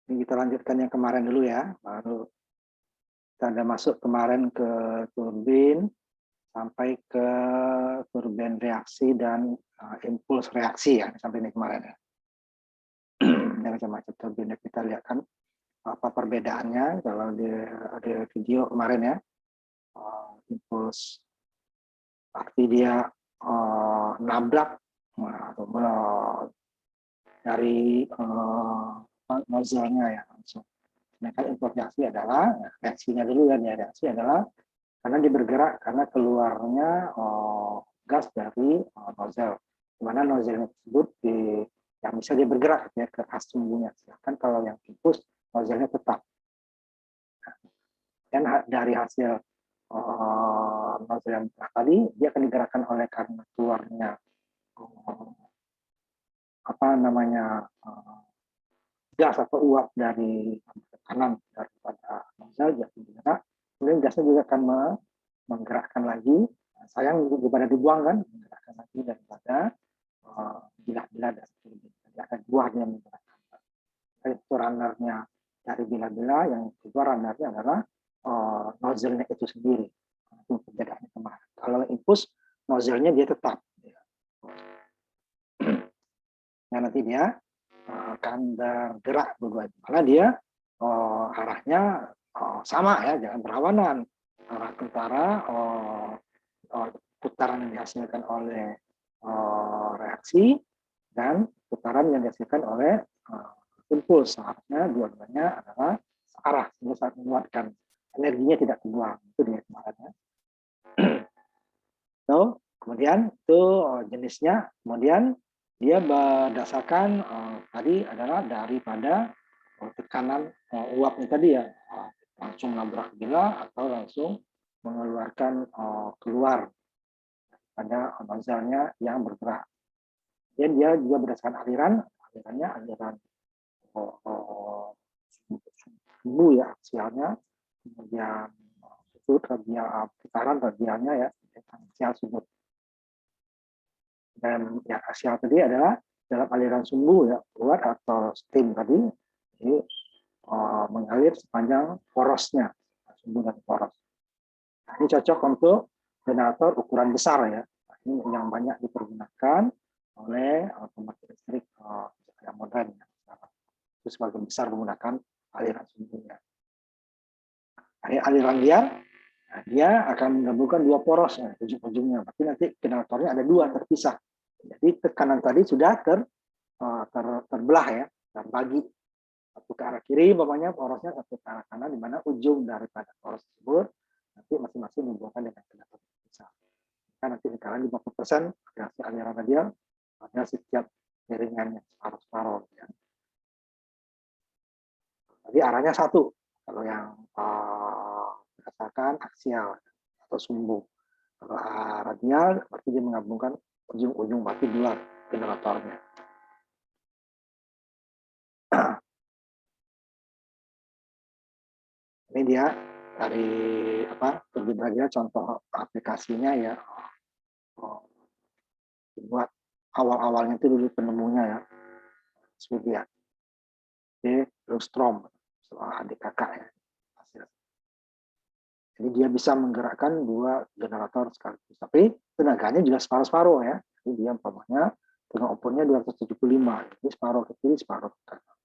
Ini kita lanjutkan yang kemarin dulu ya. Baru kita ada masuk kemarin ke turbin sampai ke turbin reaksi dan impuls reaksi ya, sampai ini kemarin ya. Yang macam-macam turbin kita lihat kan apa perbedaannya kalau ada video kemarin ya. Impuls arti dia nabrak atau dari nozzle-nya ya langsung. Sedangkan impuls reaksi adalah reaksinya dulu ya, reaksi adalah karena dia bergerak karena keluarnya gas dari nozzle, di mana nozzle tersebut yang bisa dia bergerak ya ke as sumbunya. Sedangkan kalau yang impuls nozzle-nya tetap. Dan dari hasil nozzle yang tadi dia akan digerakkan oleh karena keluarnya apa namanya gas atau uap dari tekanan daripada nozzle jadi bergerak, kemudian gasnya juga akan menggerakkan lagi, sayang daripada dibuang kan, menggerakkan lagi daripada bila-bila dari turbin. Jadi ada dua yang menggerakkan. Itu runnernya dari bila-bila, yang kedua runnernya adalah nozzle-nya itu sendiri. Itu perbedaannya kemarin. Kalau impuls, nozzle-nya dia tetap. Nah, nanti dia akan bergerak berdua. Karena dia arahnya sama ya, jangan berlawanan. Arah utara putaran yang dihasilkan oleh reaksi dan putaran yang dihasilkan oleh impuls. Seharusnya dua-duanya adalah searah sehingga saat menguatkan energinya tidak terbuang. Itu dia kemarin. So, kemudian itu jenisnya. Kemudian dia berdasarkan tadi adalah daripada tekanan uapnya tadi ya, langsung nabrak bila atau langsung mengeluarkan keluar pada nozzle-nya yang bergerak. Dan dia juga berdasarkan alirannya aliran sumbu ya aksialnya, kemudian sudut radial putaran radialnya ya, aksial sudut. Dan yang aksial tadi adalah dalam aliran sumbu ya, keluar atau steam tadi, jadi mengalir sepanjang porosnya, sumbu dan poros. Nah, ini cocok untuk generator ukuran besar ya. Nah, ini yang banyak dipergunakan oleh pembangkit listrik yang modern. Ya. Itu sebagian besar menggunakan aliran sumbunya. Nah, aliran liar, nah, dia akan menggabungkan dua poros ya, ujung-ujungnya. Berarti nanti generatornya ada dua terpisah. Jadi tekanan tadi sudah terbelah ya, terbagi. Satu ke arah kiri, umpamanya porosnya, satu ke arah kanan, di mana ujung daripada poros tersebut nanti masing-masing dihubungkan dengan generator terpisah. Kan nanti sekarang 50% reaksi aliran radial pada setiap jaringannya separuh-separuh. Ya. Jadi arahnya satu, kalau yang berdasarkan aksial atau sumbu. Kalau radial, berarti dia menggabungkan ujung-ujung berarti dua generatornya. Ini dia dari turbin radial contoh aplikasinya ya. Buat awal-awalnya itu dulu penemunya ya, Swedia, Lundström, adik kakak ya. Jadi dia bisa menggerakkan dua generator sekaligus, tapi tenaganya juga separuh-separuh ya. Jadi dia umpamanya dengan outputnya 275, jadi separuh ke kiri, separuh ke kanan.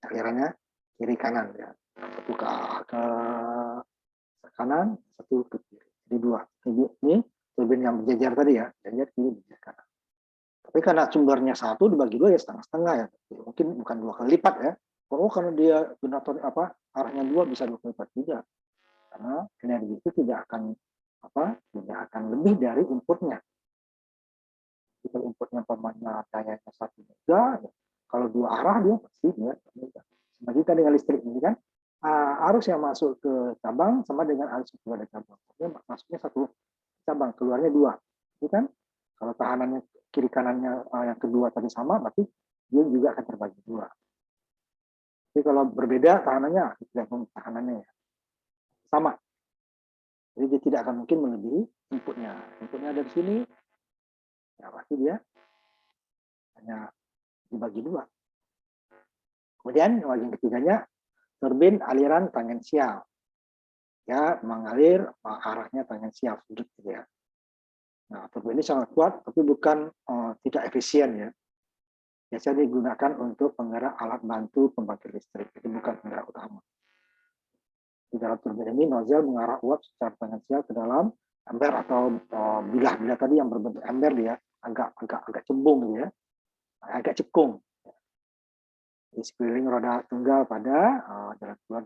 Alirannya kiri kanan ya, satu ke kanan, satu ke kiri. Jadi dua. Ini turbin yang berjejer tadi ya, berjejer kiri, berjejer kanan. Tapi karena sumbernya satu dibagi dua ya setengah-setengah ya. Mungkin bukan dua kali lipat ya. Oh, karena dia generator arahnya dua bisa dua kali lipat tidak. Karena energi itu tidak akan lebih dari inputnya. Jika inputnya umpamanya dayanya 1 mega, ya, kalau dua arah dia pasti ya. Sama kita dengan listrik ini kan, arus yang masuk ke cabang sama dengan arus yang keluar dari cabang. Masuknya satu cabang, keluarnya dua. Itu kan kalau tahanannya kiri kanannya yang kedua tadi sama, berarti dia juga akan terbagi dua. Jadi kalau berbeda tahanannya, tahanannya sama. Jadi dia tidak akan mungkin melebihi inputnya. Inputnya dari sini, ya pasti dia hanya dibagi dua. Kemudian bagian ketiganya turbin aliran tangensial, ya mengalir arahnya tangensial sudut gitu ya. Nah, turbin ini sangat kuat, tapi bukan tidak efisien ya. Biasanya digunakan untuk penggerak alat bantu pembangkit listrik, itu bukan penggerak utama. Di dalam turbin ini nozzle mengarah uap secara tangensial ke dalam ember atau bilah-bilah tadi yang berbentuk ember dia agak cembung gitu ya, agak cekung di sekeliling roda tunggal pada jalan keluar,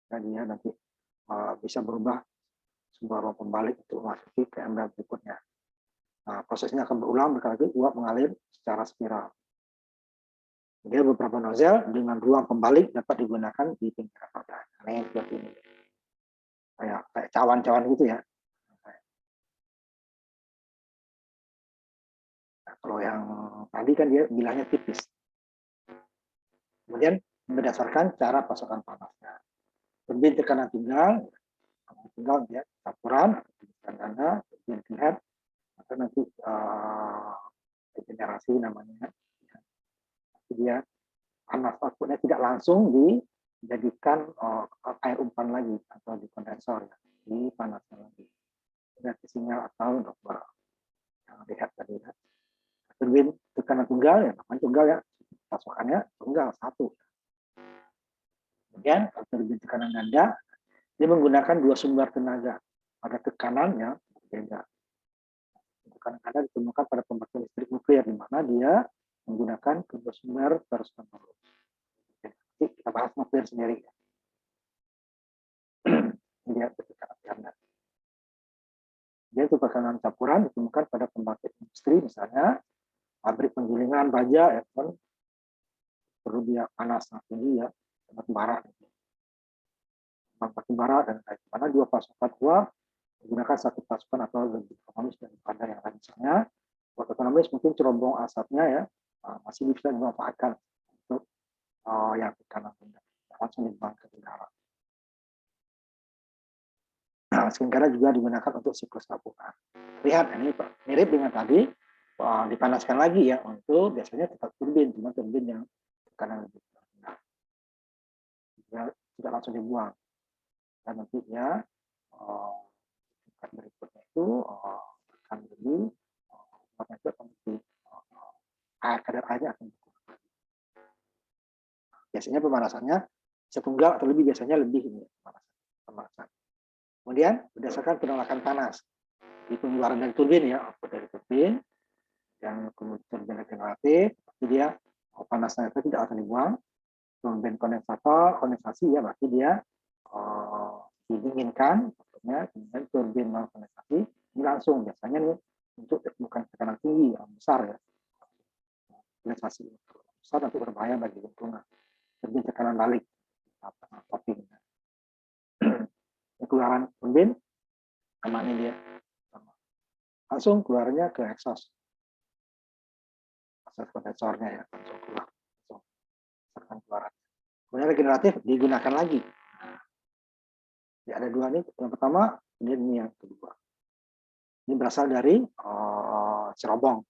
dan dia nanti bisa berubah sebuah ruang pembalik untuk memasuki ke ember berikutnya. Nah, prosesnya akan berulang berkali-kali, uap mengalir secara spiral. Dia beberapa nozzle dengan ruang pembalik dapat digunakan di pinggiran roda. Ini seperti ini. Kayak cawan-cawan gitu ya. Nah, kalau yang tadi kan dia bilahnya tipis. Kemudian berdasarkan cara pasokan panasnya. Turbin tekanan tunggal ya, campuran, tekanan ganda, turbin head, atau nanti regenerasi namanya. Jadi dia panas outputnya tidak langsung dijadikan air umpan lagi atau di kondensor ya, dipanaskan lagi. Jadi sinyal atau dokter yang lihat tadi ya. Turbin tekanan tunggal ya, namanya tunggal ya, pasokannya tunggal satu. Kemudian turbin tekanan ganda, dia menggunakan dua sumber tenaga pada tekanan yang berbeda. Tekanan ganda ditemukan pada pembangkit listrik nuklir, di mana dia menggunakan kedua sumber terus menerus. Kita bahas nuklir sendiri. Dia tekanan ganda. Dia itu tekanan campuran ditemukan pada pembangkit industri, misalnya pabrik penggilingan baja, ya kan, perlu dia panas tinggi ya, batu bara, batu bara dan lain. Karena dua pasokan uap menggunakan satu pasukan atau lebih ekonomis daripada yang lain. Misalnya buat ekonomis mungkin cerobong asapnya ya masih bisa dimanfaatkan untuk yang tekanan rendah, langsung dibuang ke udara. Sekarang juga digunakan untuk siklus gabungan. Lihat ini mirip dengan tadi, dipanaskan lagi ya untuk biasanya tetap turbin, cuma turbin yang tekanan lebih rendah. Ya, tidak langsung dibuang. Dan nanti ya berikutnya itu akan lebih kadar airnya akan berkurang. Biasanya pemanasannya setunggal atau lebih, biasanya lebih ini pemanasan. Kemudian berdasarkan penolakan panas di pengeluaran dari turbin ya, output dari turbin yang kemudian turbin regeneratif, dia panasnya itu tidak akan dibuang. Turbin kondensator, kondensasi ya, berarti dia didinginkan, maksudnya kemudian turbin non kondensasi ini langsung biasanya nih untuk bukan tekanan tinggi yang besar ya, kondensasi besar nanti berbahaya bagi lingkungan. Turbin tekanan balik, topping. Keluaran turbin sama ini dia langsung keluarnya ke exhaust kondensornya ya, langsung keluar, langsung keluaran. Kemudian regeneratif digunakan lagi. Ya, ada dua nih, yang pertama ini yang kedua. Ini berasal dari cerobong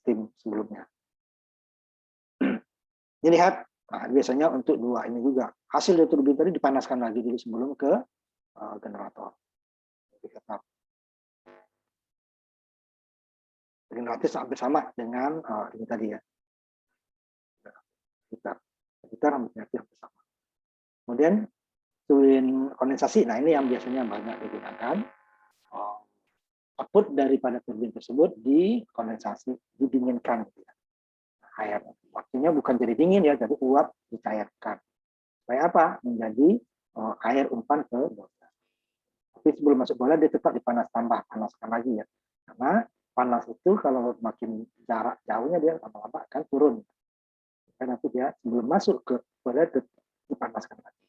steam sebelumnya. Ini lihat, nah, biasanya untuk dua ini juga hasil dari turbin tadi dipanaskan lagi dulu sebelum ke generator. Generatif hampir sama dengan ini tadi ya. Kita hampir sama. Kemudian turbin kondensasi, nah ini yang biasanya banyak digunakan. Output daripada turbin tersebut dikondensasi, didinginkan. Air, waktunya bukan jadi dingin ya, jadi uap dicairkan. Supaya apa? Menjadi air umpan ke boiler. Tapi sebelum masuk boiler dia tetap panaskan lagi ya. Karena panas itu kalau makin jarak jauhnya dia lama-lama akan turun. Karena nanti dia sebelum masuk ke boiler dipanaskan lagi.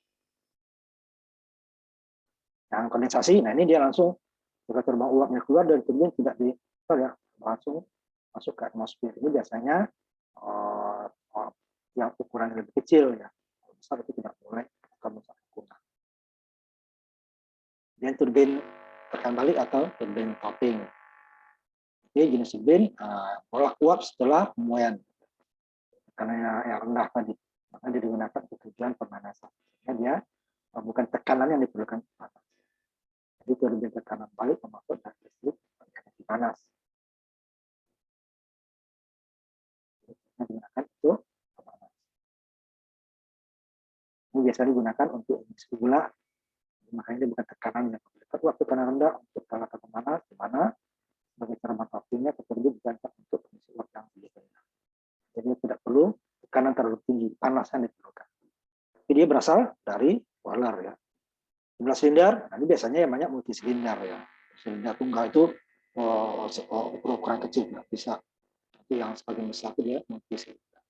Yang kondensasi, nah ini dia langsung ketika terbang uapnya keluar dari turbin tidak ya, langsung masuk ke atmosfer. Ini biasanya yang ukuran lebih kecil ya, besar itu tidak boleh kamu lakukan. Dan turbin tekan balik atau turbin topping. Ini jenis turbin bolak uap setelah pemuaian. karena yang rendah tadi, maka dia digunakan untuk tujuan pemanasan. Dia bukan tekanan yang diperlukan panas. Jadi turbin tekanan balik memaksud dari listrik energi panas. Yang digunakan untuk pemanas. Ini biasanya digunakan untuk emisi gula, makanya dia bukan tekanan yang diperlukan. Waktu tekanan rendah untuk peralatan pemanas, di mana sebagai cara manfaatnya turbin digunakan untuk emisi uap yang lebih rendah. Jadi tidak perlu tekanan terlalu tinggi, panas yang diperlukan. Tapi dia berasal dari boiler ya. Jumlah silinder, nah ini biasanya yang banyak multi silinder ya. Silinder tunggal itu ukuran kecil nggak bisa. Tapi yang sebagian besar itu dia multi silinder.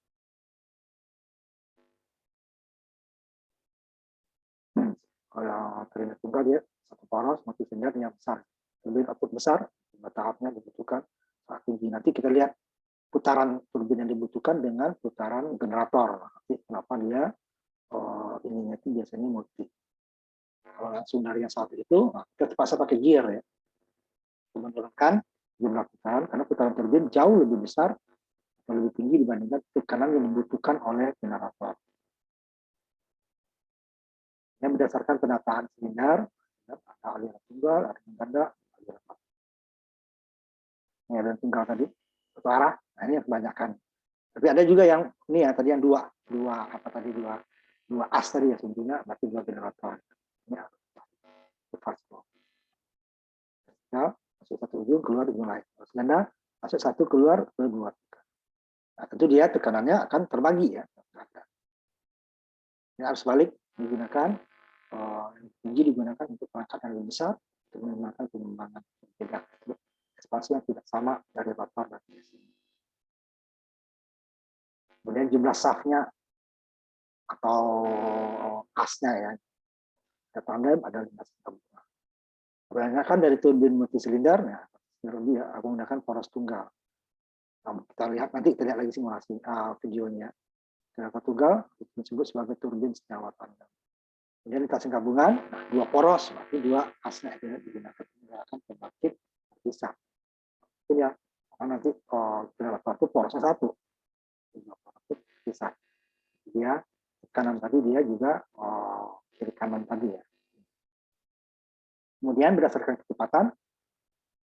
Kalau turbin tunggal dia satu poros, multi silinder yang besar. Turbin output besar, tahapnya dibutuhkan sangat tinggi. Nanti kita lihat putaran turbin yang dibutuhkan dengan putaran generator. Nanti kenapa dia ininya itu biasanya multi. Kalau langsung dari yang satu itu, kita terpaksa pakai gear ya. Menurunkan jumlah putaran, karena putaran turbin jauh lebih besar atau lebih tinggi dibandingkan tekanan yang dibutuhkan oleh generator. Yang berdasarkan penataan silinder, ada aliran tunggal, aliran ganda, aliran apa. Ini aliran tunggal tadi, satu arah, nah ini yang kebanyakan. Tapi ada juga yang ini ya tadi yang dua as tadi ya sebetulnya, berarti dua generator. Ini ya, masuk satu ujung keluar ujung lain. Ganda masuk satu keluar ke dua. Nah, tentu dia tekanannya akan terbagi ya. Ini arus balik digunakan, tinggi digunakan untuk perangkat yang lebih besar, untuk menggunakan pengembangan tidak ekspansi yang tidak sama dari rotor dan DC. Kemudian jumlah shaftnya atau asnya ya, ada tandem, ada lintas tabungan. Kebanyakan dari turbin multisilinder, ya, aku menggunakan poros tunggal. Nah, kita lihat nanti, kita lihat lagi simulasi videonya. Generator tunggal disebut sebagai turbin senyawa tandem. Kemudian lintas gabungan, nah, dua poros, berarti dua asnya itu digunakan menggunakan pembangkit terpisah. Itu ya, nanti generator itu porosnya satu, dua poros itu terpisah. Dia kanan tadi dia juga kiri kanan tadi ya. Kemudian berdasarkan kecepatan,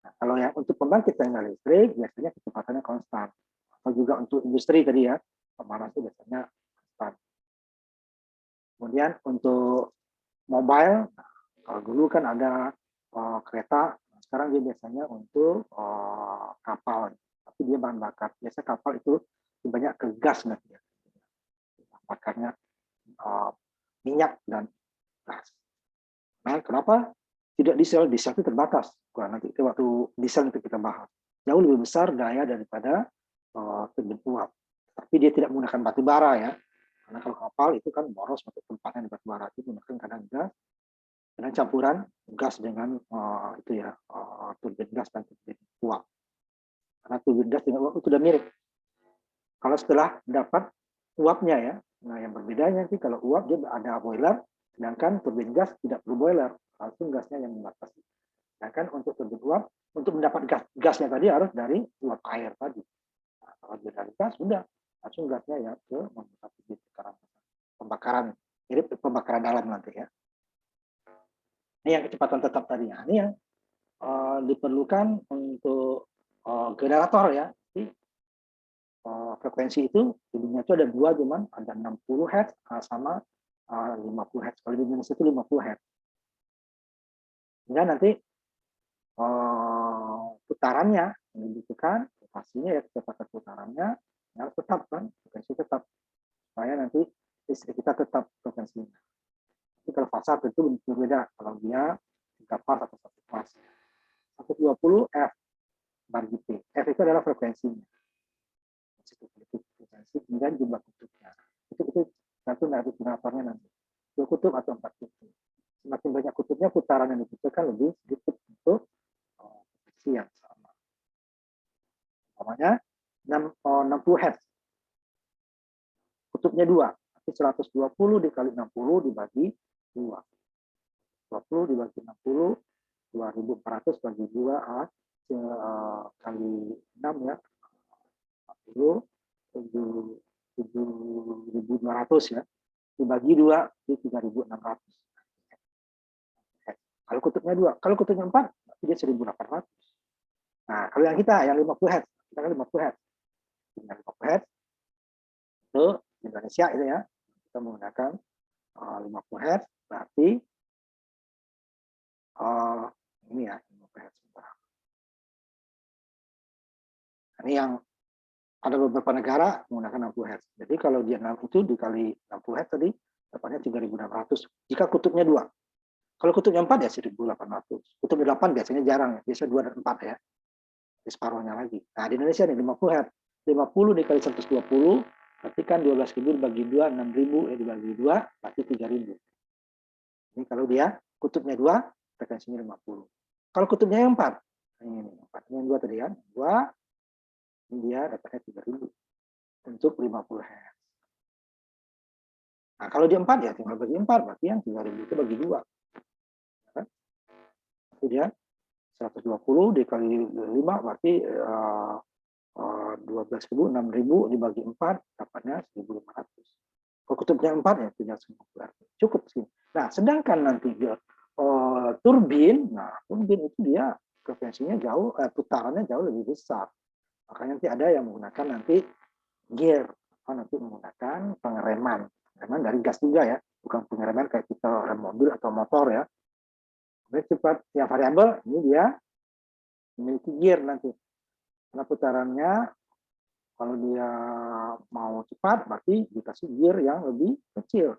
nah, kalau yang untuk pembangkit tenaga listrik biasanya kecepatannya konstan. Atau juga untuk industri tadi ya, pemanas itu biasanya konstan. Kemudian untuk mobile, nah, kalau dulu kan ada kereta, sekarang dia biasanya untuk kapal, tapi dia bahan bakar. Biasa kapal itu banyak ke gas nanti ya. Bakarnya minyak dan gas. Nah, kenapa tidak diesel? Diesel itu terbatas. Nah, nanti waktu diesel itu kita bahas. Jauh lebih besar daya daripada turbin uap. Tapi dia tidak menggunakan batu bara ya. Karena kalau kapal itu kan boros untuk tempatnya di batu bara itu menggunakan kadang gas, kadang campuran gas dengan itu ya turbin gas dan turbin uap. Karena turbin gas dengan uap itu sudah mirip. Kalau setelah dapat uapnya ya, nah yang berbedanya sih kalau uap dia ada boiler, sedangkan turbin gas tidak perlu boiler, langsung gasnya yang membatasi. Sedangkan untuk turbin uap, untuk mendapat gasnya tadi harus dari uap air tadi. Nah, kalau dari gas sudah langsung gasnya ya ke membatasi tekanan pembakaran, mirip pembakaran dalam nanti ya. Ini yang kecepatan tetap tadi. Nah, ini yang diperlukan untuk generator ya. Frekuensi itu jadinya itu ada dua cuman ada 60 Hz sama 50 Hz. Kalau di Indonesia itu 50 Hz. Sehingga nanti putarannya yang dibutuhkan, pastinya ya kecepatan putarannya harus tetap kan, frekuensi tetap supaya nanti listrik kita tetap frekuensinya. Tapi kalau fasa itu berbeda kalau dia 3 fase atau 1 fase. 120 F bar P. F itu adalah frekuensinya. Frekuensi kemudian jumlah kutubnya. Itu satu dari generatornya nanti. 2 kutub atau 4 kutub. Semakin banyak kutubnya, putaran yang dibutuhkan lebih sedikit untuk frekuensi yang sama. Namanya 60 Hz. Kutubnya 2. 120 dikali 60 dibagi 2. 20 dibagi 60, 2400 bagi 2 kali 6 ya. 40, 7 7.200 ya. Dibagi 2 di 3.600. Kalau kutubnya 2, kalau kutubnya 4 dia 1.800. Nah, kalau yang kita yang 50 Hz, kita kan 50 Hz. Dengan 50 Hz itu Indonesia itu ya. Kita menggunakan 50 Hz berarti ini ya 50 Hz. Ini yang ada beberapa negara menggunakan 60 Hz. Jadi kalau dia 6 itu dikali 60 Hz tadi dapatnya 3.600 jika kutubnya 2. Kalau kutubnya 4 ya 1.800. Kutubnya 8 biasanya jarang, biasanya 2 dan 4 ya. Di separuhnya lagi. Nah, di Indonesia nih 50 Hz. 50 dikali 120 berarti kan 12.000 dibagi 2, 6.000 ya dibagi 2 berarti 3.000. Ini kalau dia kutubnya 2, frekuensinya 50. Kalau kutubnya yang 4, ini 4 yang 2 tadi kan, 2 ini dia dapatnya 3.000 untuk 50 Hz. Nah, kalau dia 4 ya tinggal bagi 4, berarti yang 3.000 itu bagi 2. Kan? Itu dia 120 dikali 5 berarti 12.000, 6.000 dibagi 4 dapatnya 1.500. Kalau kutubnya 4 ya tinggal 50. Cukup sih. Nah, sedangkan nanti turbin, nah turbin itu dia frekuensinya jauh, putarannya jauh lebih besar. Makanya nanti ada yang menggunakan nanti gear, nanti menggunakan pengereman dari gas juga ya, bukan pengereman kayak kita rem mobil atau motor ya. Ini cepat yang variabel, ini dia memiliki gear nanti. Karena putarannya kalau dia mau cepat berarti dikasih gear yang lebih kecil.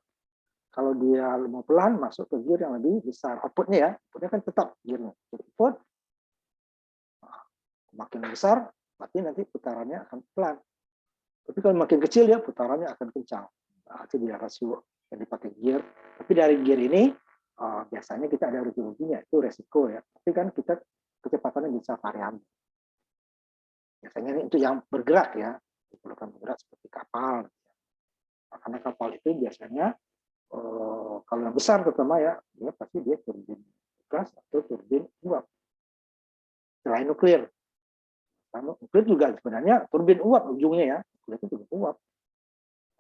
Kalau dia mau pelan masuk ke gear yang lebih besar. Outputnya ya, outputnya kan tetap gearnya. Output makin besar berarti nanti putarannya akan pelan. Tapi kalau makin kecil ya putarannya akan kencang. Nah, itu dia rasio yang dipakai gear. Tapi dari gear ini biasanya kita ada rugi-ruginya, itu resiko ya. Tapi kan kita kecepatannya bisa variabel. Biasanya ini untuk yang bergerak ya, diperlukan bergerak seperti kapal. Nah, karena kapal itu biasanya kalau yang besar terutama ya, dia pasti dia turbin gas atau turbin uap. Selain nuklir. Nuklir juga sebenarnya turbin uap ujungnya ya, nuklir itu turbin uap.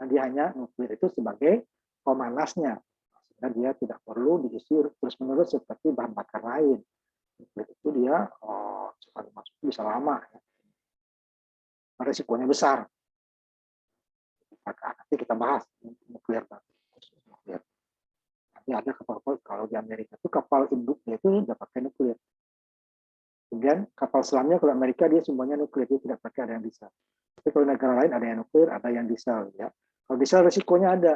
Nah, dia hanya nuklir itu sebagai pemanasnya, sehingga dia tidak perlu diisi terus-menerus seperti bahan bakar lain. Nuklir itu dia sekali masuk bisa lama. Ya. Risikonya besar. Maka nanti kita bahas nuklir. Nanti ada kapal kalau di Amerika itu kapal induknya itu sudah pakai nuklir. Kemudian kapal selamnya kalau Amerika dia semuanya nuklir, dia tidak pakai ada yang diesel. Tapi kalau negara lain ada yang nuklir, ada yang diesel. Ya. Kalau diesel risikonya ada,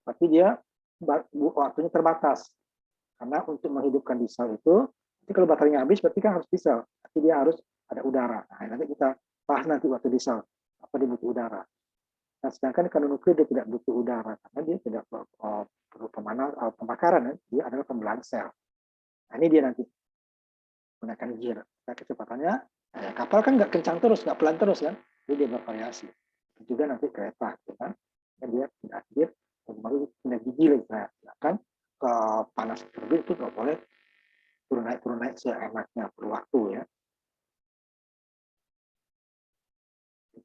tapi dia waktunya terbatas. Karena untuk menghidupkan diesel itu, nanti kalau baterainya habis berarti kan harus diesel. Tapi dia harus ada udara. Nah, nanti kita bahas nanti waktu diesel, apa dia butuh udara. Nah, sedangkan kalau nuklir dia tidak butuh udara, karena dia tidak perlu pembakaran, dia adalah pembelahan sel. Nah, ini dia nanti gunakan gear. Nah, kecepatannya, kapal kan nggak kencang terus, nggak pelan terus kan, jadi dia bervariasi. Juga nanti kereta, kan, dia tidak gear, baru pindah gigi lagi. Nah, kan ke panas terbit itu nggak boleh turun naik seenaknya per waktu ya.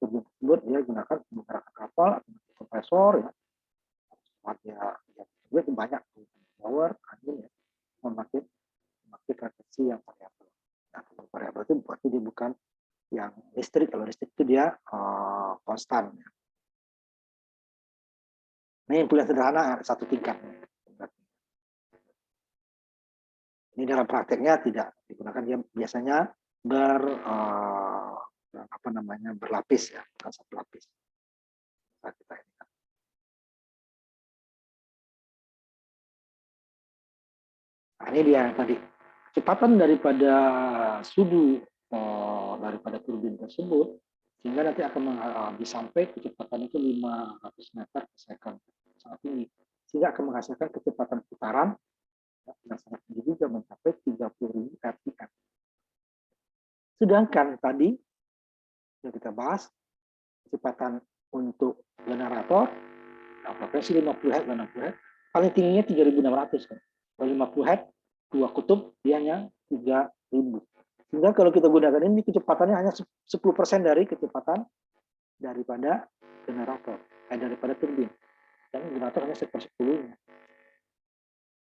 Turbin tersebut dia gunakan menggerakkan kapal, kompresor ya. Dia banyak power, angin ya, memakai frekuensi yang variabel. Nah, variabel itu berarti dia bukan yang listrik. Kalau listrik itu dia konstan. Ya. Ini yang sederhana satu tingkat. Ini dalam prakteknya tidak digunakan, dia biasanya berlapis ya, bukan satu lapis. Nah, ini dia yang tadi kecepatan daripada sudu daripada turbin tersebut sehingga nanti akan sampai kecepatan itu 500 meter per second, sangat tinggi, sehingga akan menghasilkan kecepatan putaran yang sangat tinggi juga mencapai 30.000 rpm. Sedangkan tadi yang kita bahas kecepatan untuk generator frekuensi 50 Hz dan 60 Hz paling tingginya 3.600 kan. Kalau 50 Hz dua kutub dia hanya 3.000. Sehingga kalau kita gunakan ini kecepatannya hanya 10% dari kecepatan daripada generator. daripada turbin. Dan generator hanya 1/10-nya.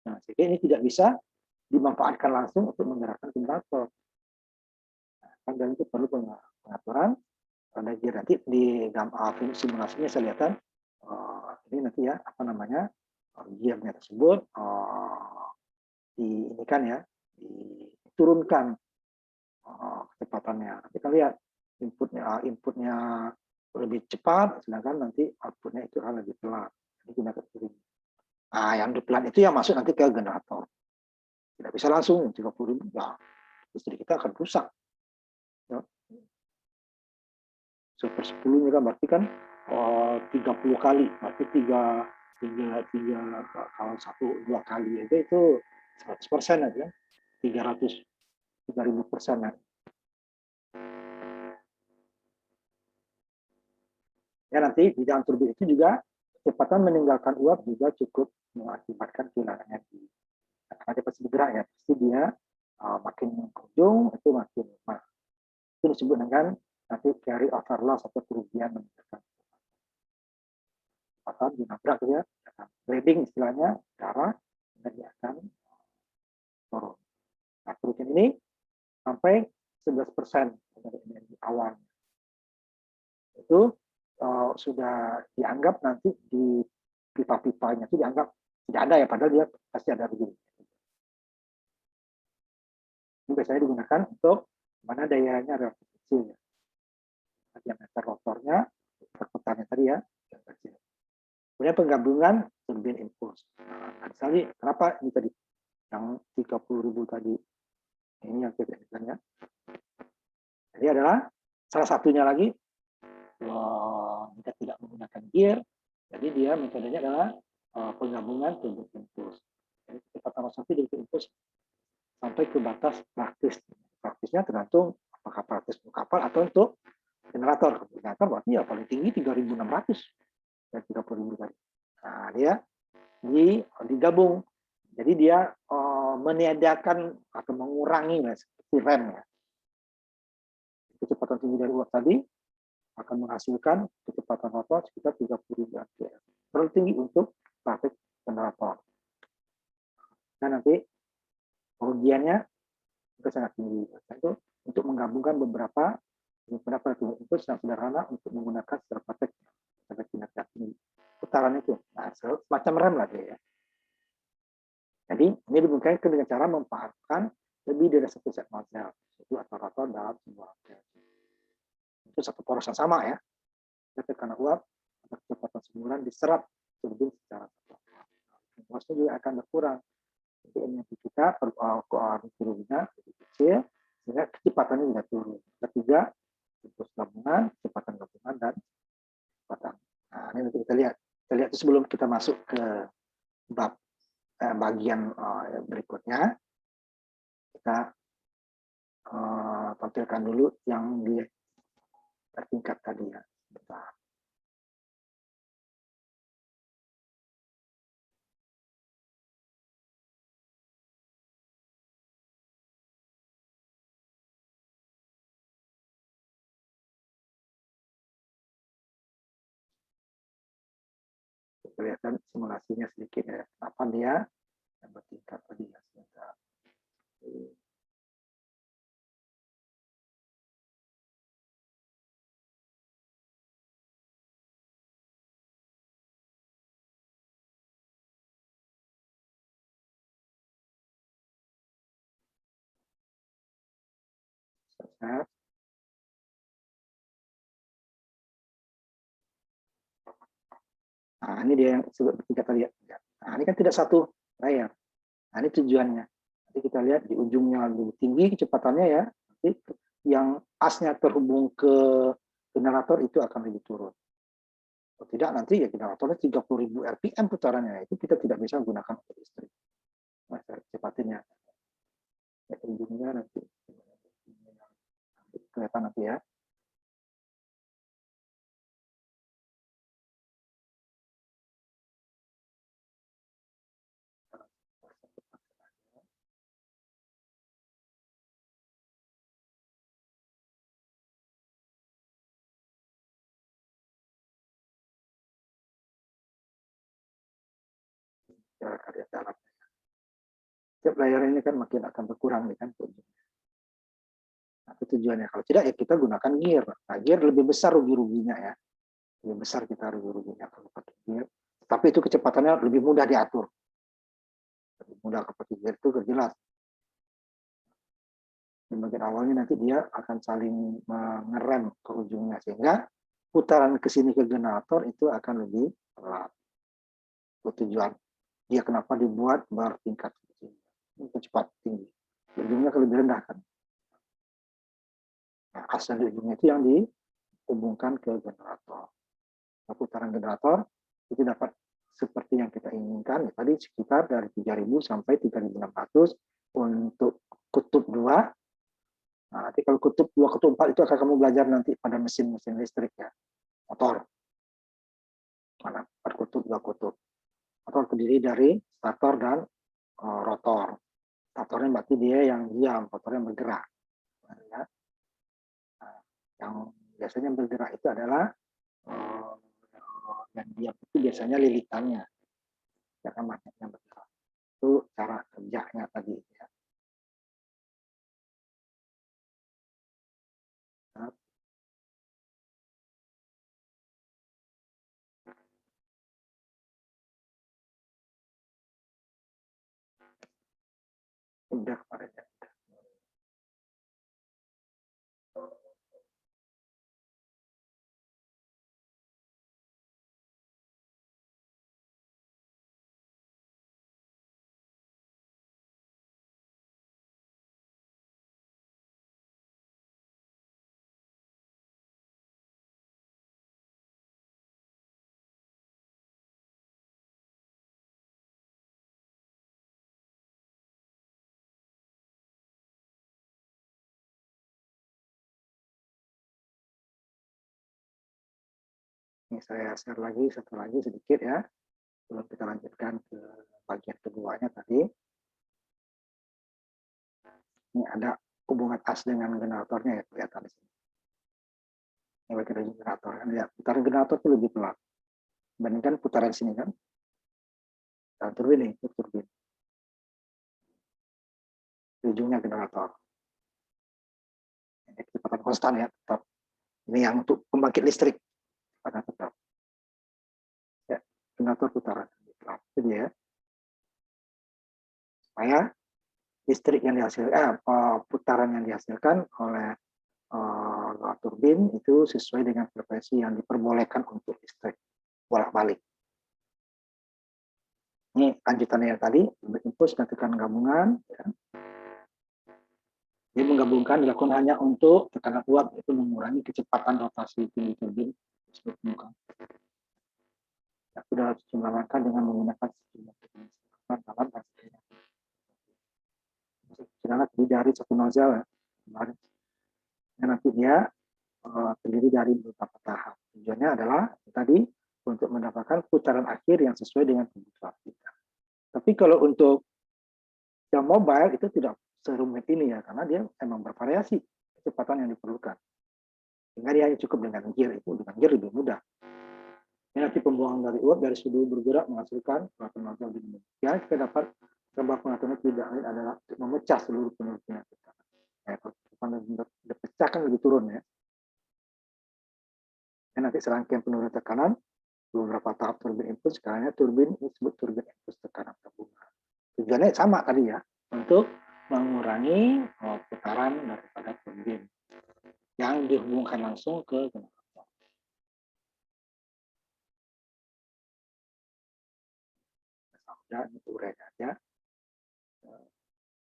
Nah, sehingga ini tidak bisa dimanfaatkan langsung untuk menggerakkan generator. Nah, dan itu perlu pengaturan. Karena dia nanti di simulasinya saya lihat ini nanti ya apa namanya gearnya tersebut ini kan ya diturunkan kecepatannya. Kita lihat inputnya lebih cepat, sedangkan nanti outputnya itu akan lebih pelan. Ini gunakan turbin. Nah, yang di pelan itu yang masuk nanti ke generator. Tidak bisa langsung 30.000, nah, listrik kita akan rusak. Ya. 1/10-nya kan berarti kan 30 kali, berarti tiga kalau 1-2 kali aja itu 100% aja, 3.000% ya. Ya nanti di dalam turbin itu juga kecepatan meninggalkan uap juga cukup mengakibatkan kehilangan energi. Karena dia pasti bergerak ya, pasti dia makin mengkunjung itu makin lemah. Itu disebut dengan nanti carry over loss atau kerugian meninggalkan kecepatan dinabrak ya, bleeding istilahnya, darah, dan dia akan turun. Nah, kerugian ini sampai 11% dari energi awal. Itu sudah dianggap nanti di pipa-pipanya itu dianggap tidak ada ya, padahal dia pasti ada begini. Ini biasanya digunakan untuk mana dayanya relatif kecil ya. Diameter rotornya, perputarannya tadi ya, yang kecil. Kemudian penggabungan turbin impuls. Nah, misalnya kenapa ini tadi yang 30.000 tadi ini yang kita misalnya. Jadi adalah salah satunya lagi jika tidak menggunakan gear, jadi dia metodenya adalah penggabungan turbin impuls. Jadi kecepatan rotasi dari impuls sampai ke batas praktis. Praktisnya tergantung apakah praktis untuk kapal atau untuk generator. Generator berarti ya paling tinggi 3.600 dan 30.000 tadi. Nah, dia digabung. Jadi dia meniadakan atau mengurangi seperti rem ya. Kecepatan tinggi dari uap tadi akan menghasilkan kecepatan rotor sekitar 30.000 ampere. Terlalu tinggi untuk praktik generator. Nah, nanti kerugiannya itu sangat tinggi. Itu untuk menggabungkan beberapa itu sangat sederhana untuk menggunakan secara praktek sampai kinerja tinggi. Putaran itu, nah, semacam rem lah dia ya. Jadi ini dimungkinkan dengan cara memanfaatkan lebih dari satu set nozzle, itu rotor dalam sebuah itu satu poros yang sama ya. Tekanan uap atau kecepatan semburan diserap turbin secara bertahap. Porosnya juga akan berkurang. Jadi energi kita turunnya lebih kecil sehingga kecepatannya juga turun. Ketiga, impuls gabungan, kecepatan gabungan dan kecepatan. Nah, ini nanti kita lihat. Kita lihat sebelum kita masuk ke bab bagian berikutnya. Kita tampilkan dulu yang di tertingkat tadi ya. Bentar. Kita lihat simulasinya sedikit ya. Kenapa dia yang bertingkat tadi ya. Sebentar. Nah, ini dia yang disebut bertingkat tadi ya. Nah, ini kan tidak satu layar. Nah, ini tujuannya. Nanti kita lihat di ujungnya lebih tinggi kecepatannya ya. Nanti yang asnya terhubung ke generator itu akan lebih turun. Kalau tidak nanti ya generatornya 30.000 RPM putarannya. Itu kita tidak bisa gunakan untuk listrik. Nah, cepatinnya. Ya, ujungnya nanti kelihatan nanti ya. karya dalam. Setiap layar ini kan makin akan berkurang nih kan. Nah, itu tujuannya. Kalau tidak ya kita gunakan gear. Nah, gear lebih besar rugi-ruginya ya. Lebih besar kita rugi-ruginya kalau pakai gear. Tapi itu kecepatannya lebih mudah diatur. Lebih mudah kalau pakai gear itu jelas. Di bagian awalnya nanti dia akan saling mengerem ke ujungnya sehingga putaran ke sini ke generator itu akan lebih pelan. Itu tujuan dia kenapa dibuat bertingkat cepat tinggi. Ujungnya lebih rendah kan. Nah, asal di ujungnya itu yang dihubungkan ke generator. Nah, putaran generator itu dapat seperti yang kita inginkan. Tadi sekitar dari 3.000 sampai 3.600 untuk kutub 2. Nah, nanti kalau kutub 2, kutub 4 itu akan kamu belajar nanti pada mesin-mesin listrik ya, motor. Mana 4 kutub, 2 kutub. Motor terdiri dari stator dan rotor. Statornya berarti dia yang diam, rotornya bergerak. Ya. Nah, yang biasanya bergerak itu adalah yang diam itu biasanya lilitannya, jangan magnetnya bergerak. Itu cara kerjanya tadi. Ya. Udah kemarin. Ini saya share lagi satu lagi sedikit ya. Sebelum kita lanjutkan ke bagian keduanya tadi. Ini ada hubungan as dengan generatornya ya, kelihatan di sini. Ini bagian generator kan ya, putaran generator itu lebih pelan. Bandingkan putaran sini kan. Dan turbin ini, itu turbin. Ujungnya generator. Ini kecepatan konstan ya, tetap. Ini yang untuk pembangkit listrik. Pada tetap. Ya, generator putaran. Itu dia. Supaya listrik yang dihasilkan, putaran yang dihasilkan oleh turbin itu sesuai dengan frekuensi yang diperbolehkan untuk listrik bolak-balik. Ini lanjutannya yang tadi, impuls tekan gabungan. Ya. Ini menggabungkan dilakukan hanya untuk tekanan uap, itu mengurangi kecepatan rotasi tinggi turbin. Ya, sudah dilakukan dengan menggunakan sejumlah teknologi sedangkan dari satu nozzle ya. Nanti dia terdiri dari beberapa tahap. Tujuannya adalah tadi untuk mendapatkan putaran akhir yang sesuai dengan kebutuhan kita. Tapi kalau untuk yang mobile itu tidak serumit ini ya, karena dia memang bervariasi kecepatan yang diperlukan. Sehingga dia hanya cukup dengan gear itu, dengan gear lebih mudah. Ini nanti pembuangan dari uap dari sudu bergerak menghasilkan nozzle di ya, kita dapat sebab pengaturannya tidak lain adalah memecah seluruh penurunan kita. Kalau dipecah kan lebih turun ya. Dan nanti serangkaian penurunan tekanan beberapa tahap turbin impuls, sekarangnya turbin disebut turbin impuls tekanan gabungan. Tujuannya sama tadi ya, untuk mengurangi putaran daripada turbin yang dihubungkan langsung ke generator. Ya, itu uraian aja.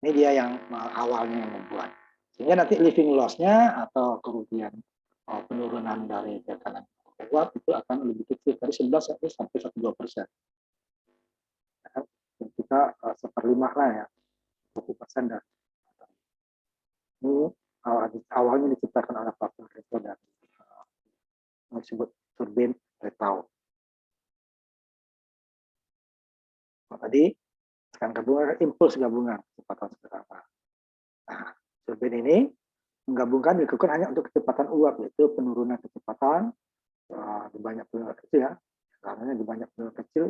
Ini dia yang awalnya yang membuat. Sehingga nanti living loss-nya atau kerugian penurunan dari tekanan uap itu akan lebih kecil dari 11 sampai 12%. Kita 1/5 lah ya, 20% dari ini awalnya diciptakan oleh Pak Reto dan disebut turbin Retau. Tadi sekarang gabungan impuls gabungan kecepatan seberapa. Nah, turbin ini menggabungkan dilakukan hanya untuk kecepatan uap, yaitu penurunan kecepatan di banyak penurunan kecil ya, karena di banyak penurunan kecil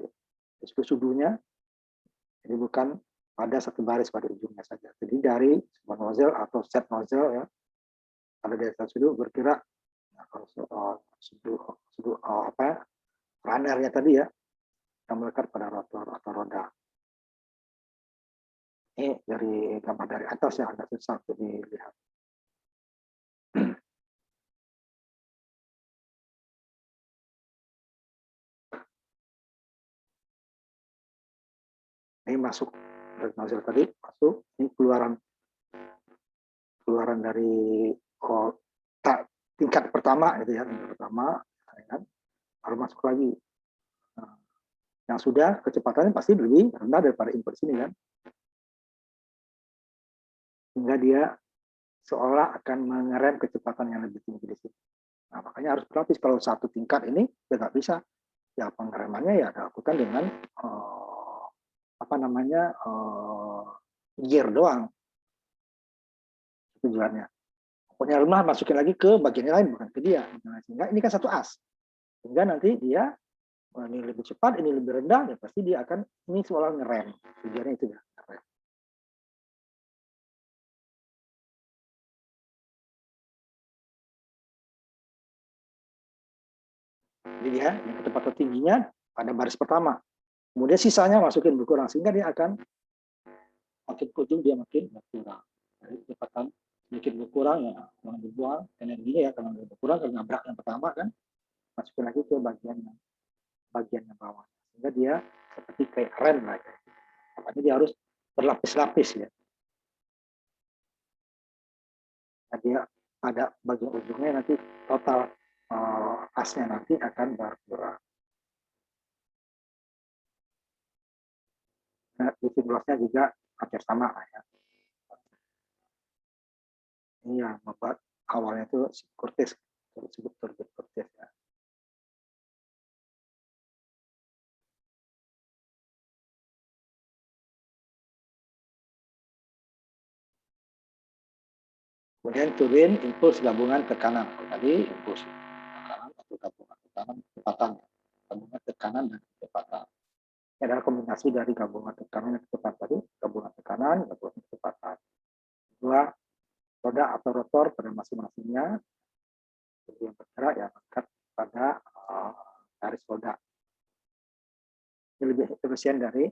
disebut sudunya Jadi bukan pada satu baris pada ujungnya saja. Jadi dari sebuah nozzle atau set nozzle ya, pada dasar sudut bergerak runnernya tadi ya, yang melekat pada rotor atau roda. Ini dari gambar dari atas yang agak susah untuk dilihat. Ini masuk dari nozzle tadi, masuk, ini keluaran dari tingkat pertama itu ya, tingkat pertama kan, baru masuk lagi. Nah, yang sudah kecepatannya pasti lebih rendah daripada input sini kan, hingga dia seolah akan mengerem kecepatan yang lebih tinggi di sini. Nah, makanya harus berlapis. Kalau satu tingkat ini ya nggak bisa. Ya pengeremannya ya dilakukan dengan gear doang tujuannya. Pokoknya lemah masukin lagi ke bagian lain, bukan ke dia. Nah, sehingga ini kan satu as. Sehingga nanti dia ini lebih cepat, ini lebih rendah, ya pasti dia akan ini seolah ngerem. Tujuannya itu ya. Jadi dia yang kecepatan tingginya pada baris pertama. Kemudian sisanya masukin berkurang, sehingga dia akan makin ke ujung dia makin berkurang. Jadi kecepatan sedikit berkurang ya, jangan dibuang energinya ya, karena berkurang karena nabrak yang pertama kan, masukin lagi ke bagian yang bawah. Sehingga dia seperti kayak rem lah. Makanya dia harus berlapis-lapis ya. Nah, dia pada bagian ujungnya nanti total asnya nanti akan berkurang. Nah, isi bloknya juga hampir sama ya. Ini yang membuat awalnya itu Curtis, disebut Curtis ya. Kemudian turin impuls gabungan tekanan. Tadi impuls tekanan atau gabungan tekanan kecepatan. Gabungan tekanan dan kecepatan. Ini adalah kombinasi dari gabungan tekanan dan kecepatan tadi. Gabungan tekanan, gabungan kecepatan. Dua roda atau rotor pada masing-masingnya. Jadi yang bergerak yang mengikat pada garis roda. Ini lebih efisien dari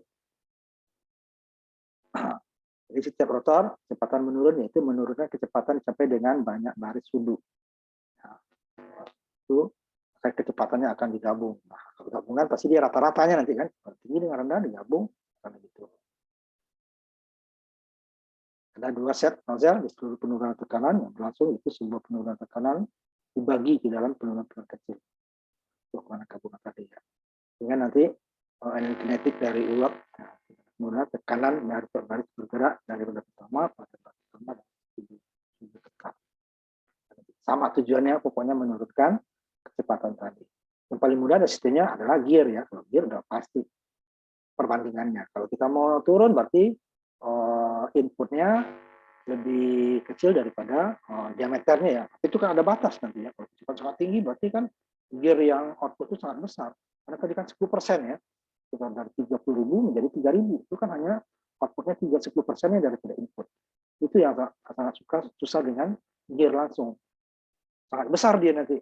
jadi setiap rotor kecepatan menurun, yaitu menurunkan kecepatan sampai dengan banyak baris sudut. Nah, itu kecepatannya akan digabung. Nah, kalau gabungan pasti dia rata-ratanya nanti kan tinggi dengan rendah digabung karena gitu. Ada dua set nozzle di seluruh penurunan tekanan yang berlangsung itu sebuah penurunan tekanan dibagi di dalam penurunan kecil. Untuk mana gabungan tadi ya. Sehingga nanti energi kinetik dari uap penurunan tekanan dari baris bergerak dari roda pertama pada baris pertama dan sudut tekan. Sama tujuannya pokoknya menurunkan kecepatan tadi. Yang paling mudah ada sistemnya adalah gear ya. Kalau gear udah pasti perbandingannya. Kalau kita mau turun berarti inputnya lebih kecil daripada diameternya ya. Itu kan ada batas nanti ya. Kalau kecepatan sangat tinggi berarti kan gear yang output itu sangat besar. Karena tadi kan 10% ya. Kita dari 30.000 menjadi 3.000. Itu kan hanya outputnya 10%-nya daripada input. Itu yang sangat susah dengan gear langsung. Sangat besar dia nanti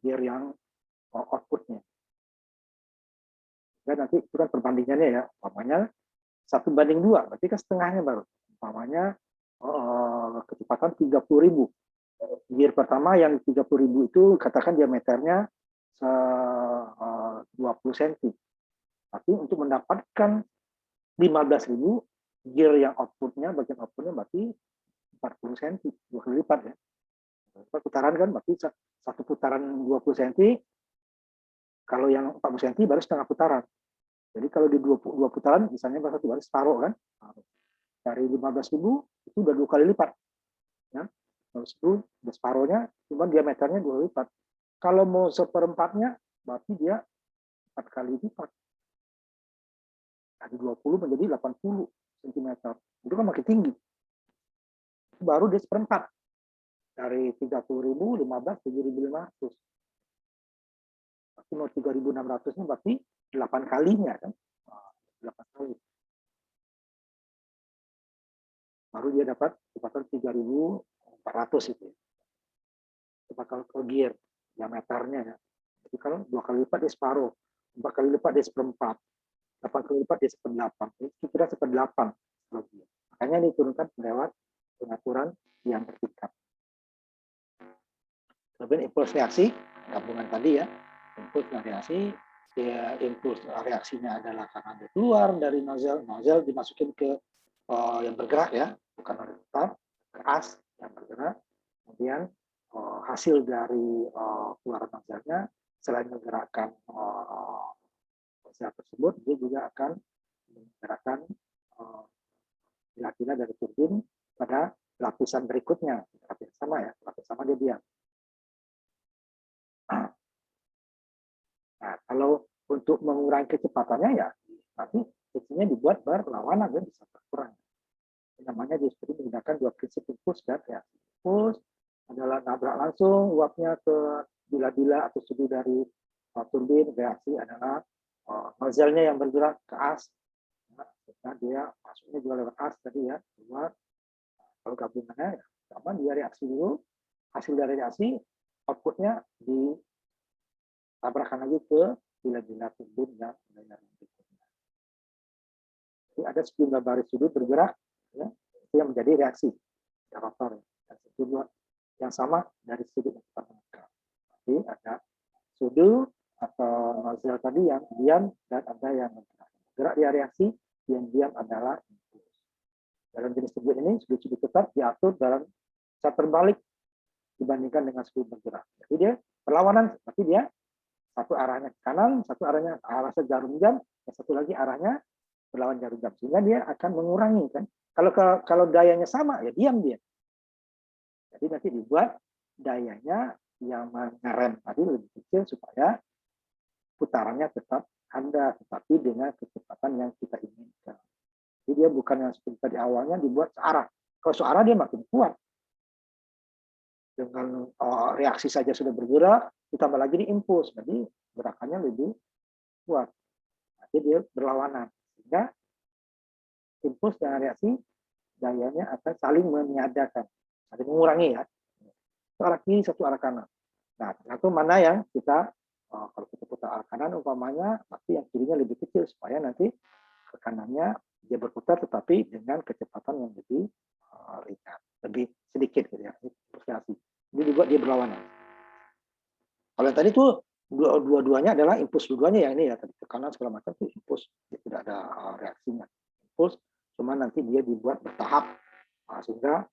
gear yang outputnya. Dan nanti itu kan perbandingannya ya, umpamanya 1:2, berarti kan setengahnya baru. Umpamanya kecepatan 30.000. Gear pertama yang 30.000 itu katakan diameternya 20 cm. Tapi untuk mendapatkan 15.000, gear yang outputnya, bagian outputnya berarti 40 cm, 2 kali lipat ya. Putaran kan berarti satu putaran 20 cm, kalau yang 40 cm baru setengah putaran. Jadi kalau di 2 putaran, misalnya satu baris separuh kan, dari 15.000 itu udah 2 kali lipat. Ya. Terus itu udah separuhnya, cuma diameternya 2 kali lipat. Kalau mau seperempatnya, berarti dia 4 kali lipat. Dari 20 menjadi 80 cm. Itu kan makin tinggi. Baru dia seperempat. Dari 30.000, 15, 7.500. Berarti mau 3.600-nya berarti 8 kalinya kan. 8 kali. baru dia dapat kecepatan 3.400 itu. Itu bakal gear diameternya ya. Jadi kalau 2 kali lipat dia separuh, 4 kali lipat dia seperempat, 8 kali lipat dia seperdelapan. Itu kira seperdelapan. Makanya diturunkan lewat pengaturan yang bertingkat. Kemudian impuls reaksi, gabungan tadi ya, impuls dan reaksi, ya, impuls reaksinya adalah karena dia keluar dari nozzle dimasukin ke yang bergerak ya, bukan tetap ke as yang bergerak. Kemudian hasil dari keluaran nozzle-nya selain menggerakkan sel tersebut, dia juga akan menggerakkan bila-bila dari turbin pada lapisan berikutnya. Lapis sama ya, lapis sama dia diam. Nah, kalau untuk mengurangi kecepatannya ya nanti fungsinya dibuat berlawanan dan bisa berkurang. Namanya justru menggunakan dua prinsip impuls dan reaksi. Impuls adalah nabrak langsung uapnya ke bila-bila atau sudu dari turbin. Reaksi adalah nozzle-nya yang bergerak ke as. Nah, dia masuknya juga lewat as tadi ya, keluar. Kalau gabungannya sama, dia reaksi dulu, hasil dari reaksi outputnya ditabrakkan lagi ke bila-bila turbin yang berikutnya. Jadi ada sejumlah baris sudut bergerak, ya, itu yang menjadi reaksi rotor. Dan sejumlah yang sama dari sudut yang kita temukan. Jadi ada sudut atau nozzle tadi yang diam dan ada yang bergerak. Gerak dia reaksi, yang diam adalah impuls. Dalam jenis sudut ini, sudut-sudut tetap diatur dalam cara terbalik dibandingkan dengan sudut bergerak. Jadi dia perlawanan, tapi dia satu arahnya ke kanan, satu arahnya arahnya jarum jam, yang satu lagi arahnya berlawan jarum jam. Sehingga dia akan mengurangi kan. Kalau dayanya sama, ya diam dia. Jadi nanti dibuat dayanya yang mengerem tadi lebih kecil supaya putarannya tetap ada, tetapi dengan kecepatan yang kita inginkan. Jadi dia bukan yang seperti tadi awalnya dibuat searah. Kalau searah dia makin kuat. Dengan reaksi saja sudah bergerak, ditambah lagi di impuls, jadi gerakannya lebih kuat. Jadi dia berlawanan. Sehingga impuls dan reaksi dayanya akan saling meniadakan, saling mengurangi ya. Satu arah kiri, satu arah kanan. Nah, satu mana yang kita kalau kita putar arah kanan umpamanya, pasti yang kirinya lebih kecil supaya nanti ke kanannya dia berputar tetapi dengan kecepatan yang lebih ringan, lebih sedikit gitu ya. Ini dibuat dia berlawanan. Kalau yang tadi tuh dua-duanya adalah impuls dua-duanya ya, ini ya tadi ke kanan segala macam itu impuls, tidak ada reaksinya. Impuls cuma nanti dia dibuat bertahap sehingga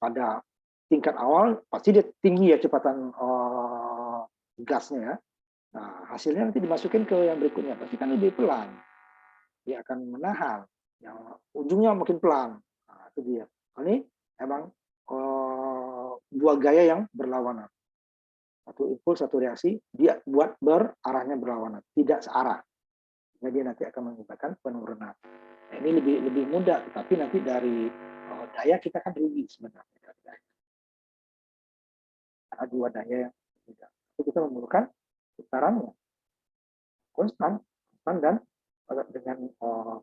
pada tingkat awal pasti dia tinggi ya kecepatan gasnya ya. Nah, hasilnya nanti dimasukin ke yang berikutnya pasti kan lebih pelan. Dia akan menahan. Yang ujungnya makin pelan. Nah, itu dia. Ini emang dua gaya yang berlawanan. Satu impuls, satu reaksi, dia buat arahnya berlawanan, tidak searah. Jadi dia nanti akan menyebabkan penurunan. Nah, ini lebih mudah, tapi nanti dari daya kita kan rugi sebenarnya. Ada dua daya yang berbeda. Tapi kita memerlukan putarannya konstan dan dengan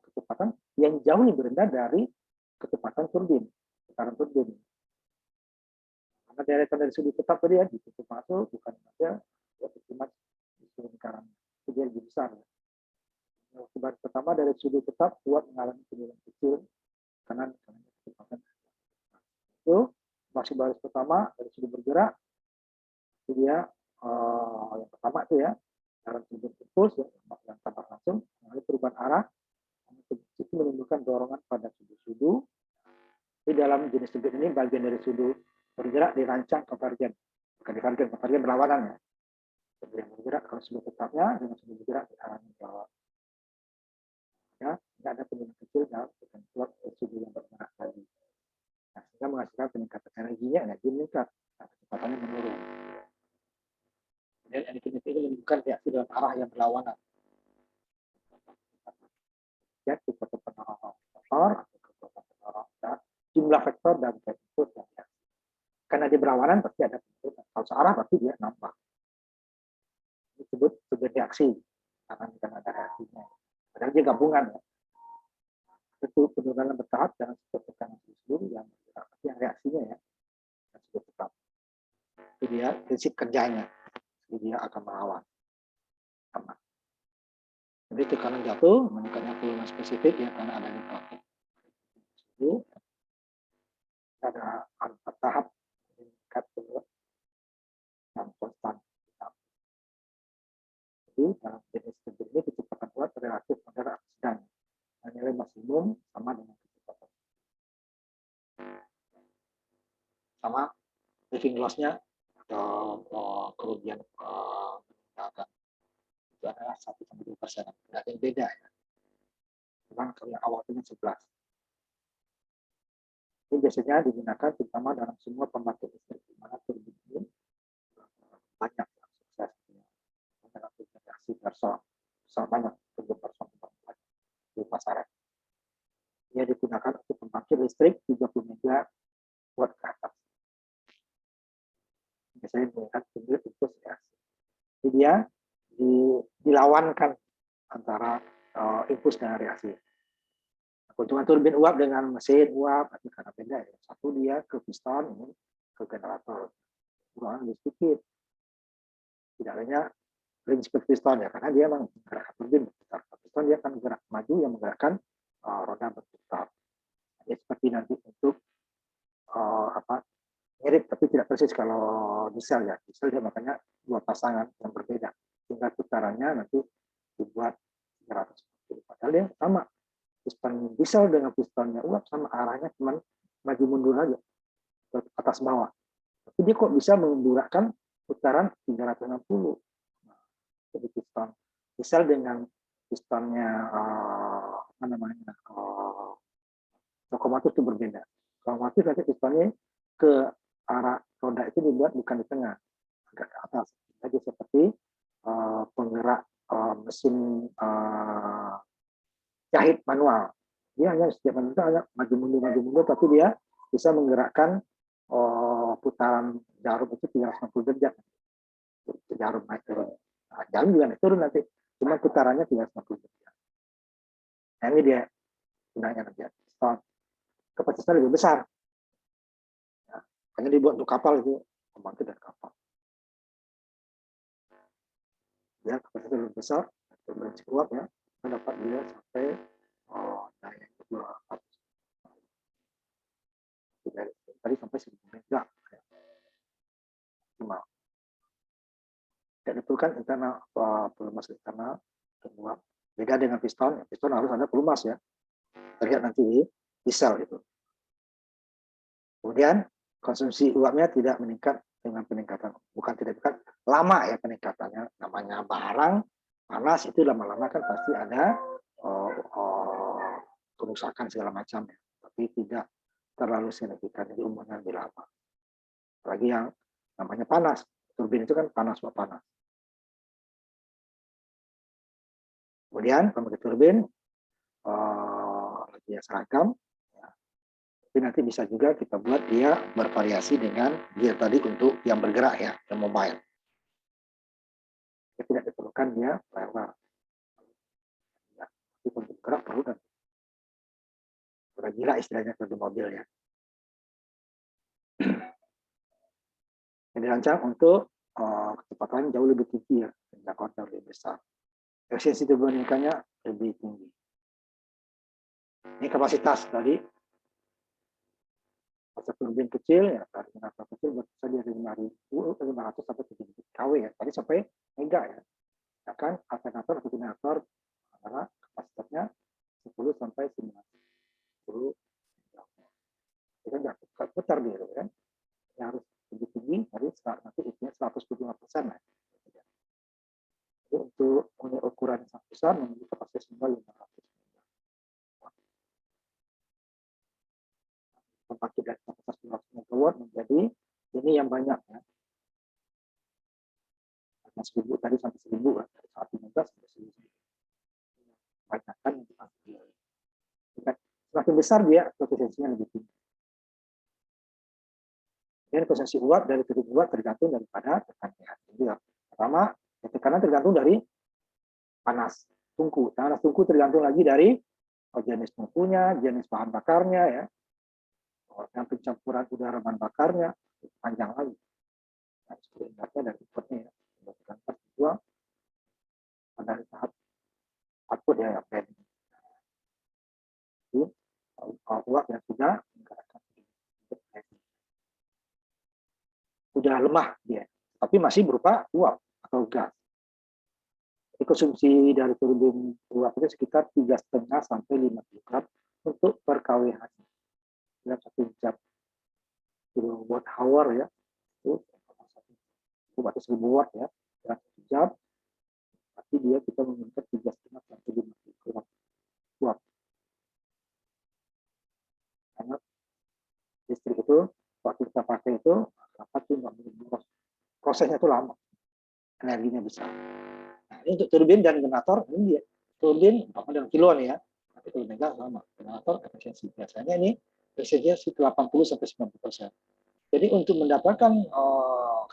kecepatan yang jauh lebih rendah dari kecepatan turbin, putaran turbin. Karena deretan dari sudut tetap tadi ya ditutup masuk, bukan saja ya cuma di sudut lingkaran itu dia lebih besar. Baris pertama dari sudut tetap kuat mengalami penurunan kecil karena kecepatan itu masih baris pertama dari sudut bergerak itu dia yang pertama itu ya dalam sudut impuls yang tampak langsung mengalami perubahan arah itu menimbulkan dorongan pada sudut-sudut. Di dalam jenis sudut ini bagian dari sudut bergerak dirancang konvergen, bukan divergen, konvergen berlawanan ya. Sudut yang bergerak kalau sudut tetapnya dengan sudut bergerak di arahnya bawah. Ya, tidak ada penurunan kecil dalam ketentuan sudut yang bergerak tadi. Nah, sehingga menghasilkan peningkatan energinya, energi meningkat, nah, kecepatannya menurun. Dan energi ini menunjukkan reaksi dalam arah yang berlawanan. Ya, kecepatan pendorong motor atau kekuatan pendorong dan jumlah vektor dan input dan reaksi. Karena dia berlawanan pasti ada peningkatan. Kalau searah pasti dia nambah. Ini disebut reaksi karena ada reaksinya. Padahal dia gabungan ya. Tentu penurunan bertahap dan tekanan suhu yang reaksinya ya sudah tetap. Itu dia prinsip kerjanya. Jadi dia akan melawan. Sama. Jadi tekanan jatuh meningkatnya volume spesifik ya karena adanya pelaku. Ada 4 tahap meningkat dan konstan. Jadi dalam jenis turbin ini kecepatan uap relatif pada sedang. Nilai maksimum sama dengan kecepatan. Sama living loss-nya atau kerugian meninggalkan itu adalah 1-2%. Tidak ada yang beda ya. Cuman kalau yang awal itu 11. Ini biasanya digunakan terutama dalam semua pembangkit listrik di mana turbin ini banyak yang sukses dalam reaksi Pearson. Banyak turbin Pearson di pasaran. Dia digunakan untuk pembangkit listrik 30 megawatt ke atas. Biasanya menggunakan turbin impuls reaksi. Jadi dia dilawankan antara impuls dengan reaksi. Keuntungan turbin uap dengan mesin uap itu karena beda ya. Satu dia ke piston, ini ke generator. Kurang lebih sedikit. Tidak hanya ring seperti piston ya, karena dia memang menggerakkan turbin berputar. Piston dia akan bergerak maju yang menggerakkan roda berputar. Jadi seperti nanti untuk mirip tapi tidak persis kalau diesel ya. Diesel dia makanya 2 pasangan yang berbeda. Tingkat putarannya nanti dibuat 340. Padahal dia sama. Piston diesel dengan pistonnya uap sama arahnya cuma maju mundur aja ke atas bawah. Tapi dia kok bisa menggerakkan putaran 360. Nah, jadi piston diesel dengan pistonnya lokomotif itu berbeda. Lokomotif nanti pistonnya ke arah roda itu dibuat bukan di tengah, agak ke atas. Jadi seperti penggerak mesin jahit manual. Dia hanya setiap menit hanya maju mundur, tapi dia bisa menggerakkan putaran jarum itu 360 derajat. Jarum naik turun. Nah, jarum juga naik turun nanti, cuma putarannya 360 derajat. Nah, ini dia gunanya nanti. Kapasitasnya lebih besar. Ya, hanya dibuat untuk kapal itu, pembangkit dari kapal. Ya, kapasitasnya lebih besar, lebih kuat ya, dapat dia sampai daya 200. Tadi sampai 1000 mega. Cuma tidak diperlukan internal pelumas internal kedua. Beda dengan piston. Piston harus ada pelumas ya. Terlihat nanti di diesel itu. Kemudian konsumsi uapnya tidak meningkat dengan peningkatan, bukan tidak meningkat, lama ya peningkatannya. Namanya barang panas itu lama-lama kan pasti ada kerusakan segala macam ya. Tapi tidak terlalu signifikan, jadi umumnya lebih lama. Apalagi yang namanya panas, turbin itu kan panas uap panas. Kemudian pembangkit turbin dia seragam, ya. Tapi nanti bisa juga kita buat dia bervariasi dengan dia tadi untuk yang bergerak ya, yang mobile. Dia tidak diperlukan dia lewat. Ya, tapi untuk bergerak perlu dan sudah gila istilahnya di mobil ya. Yang dirancang untuk kecepatan jauh lebih tinggi ya, jangkauan lebih besar. Efisiensi dibandingkannya lebih tinggi. Ini kapasitas tadi. Masa turbin kecil ya, dari generator kecil bisa dari 500 sampai 7.000 kW ya. Tadi sampai mega ya. Akan alternator atau generator adalah kapasitasnya 10 sampai 90. Itu kan nggak putar dia kan. Yang harus lebih tinggi dari nanti isinya 125% lah. Jadi untuk ukuran yang sangat besar memiliki kapasitas 500. Pembangkit dari kapasitas 200 megawatt menjadi ini yang banyak ya. Karena 1000 tadi sampai 1000 kan, dari 1 sampai 1000. Banyak kan semakin besar dia efisiensinya lebih tinggi. Dan efisiensi uap dari turbin uap tergantung daripada tekanan. Jadi pertama tekanan tergantung dari panas tungku. Panas tungku tergantung lagi dari jenis mutunya, jenis bahan bakarnya ya, yang pencampuran udara bahan bakarnya panjang lagi. Nah, sebenarnya dari inputnya ya, berdasarkan kedua dari tahap output ya, jadi uap yang sudah lemah dia, tapi masih berupa uap atau gas. Jadi konsumsi dari turbin uap itu sekitar 3,5 sampai 5 kg untuk per kWh dalam 1 jam. Kilowatt hour ya, itu berarti 1000 watt ya dalam 1 jam. Tapi dia kita menginginkan 3,5 sampai 5 kg uap. Karena listrik itu waktu kita pakai itu dapat prosesnya itu lama, energinya besar. Nah, ini untuk turbin dan generator, ini dia. Turbin dengan kiloan ya, tapi kalau megang sama. Generator efisiensi biasanya ini efisiensi 80 sampai 90%. Jadi untuk mendapatkan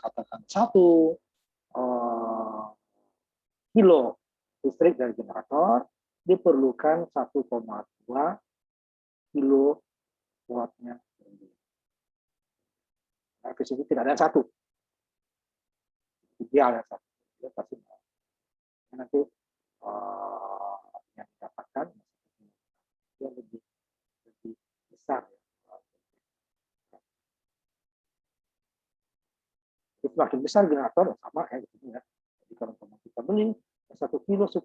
katakan 1 kilo listrik dari generator diperlukan 1,2 kilo wattnya. Nah, efisiensi tidak ada satu, ideal ya satu. Dia pasti nanti yang didapatkan dia lebih besar. Semakin besar generator sama ya gitu ya. Jadi kalau kita beli 1 kilo 10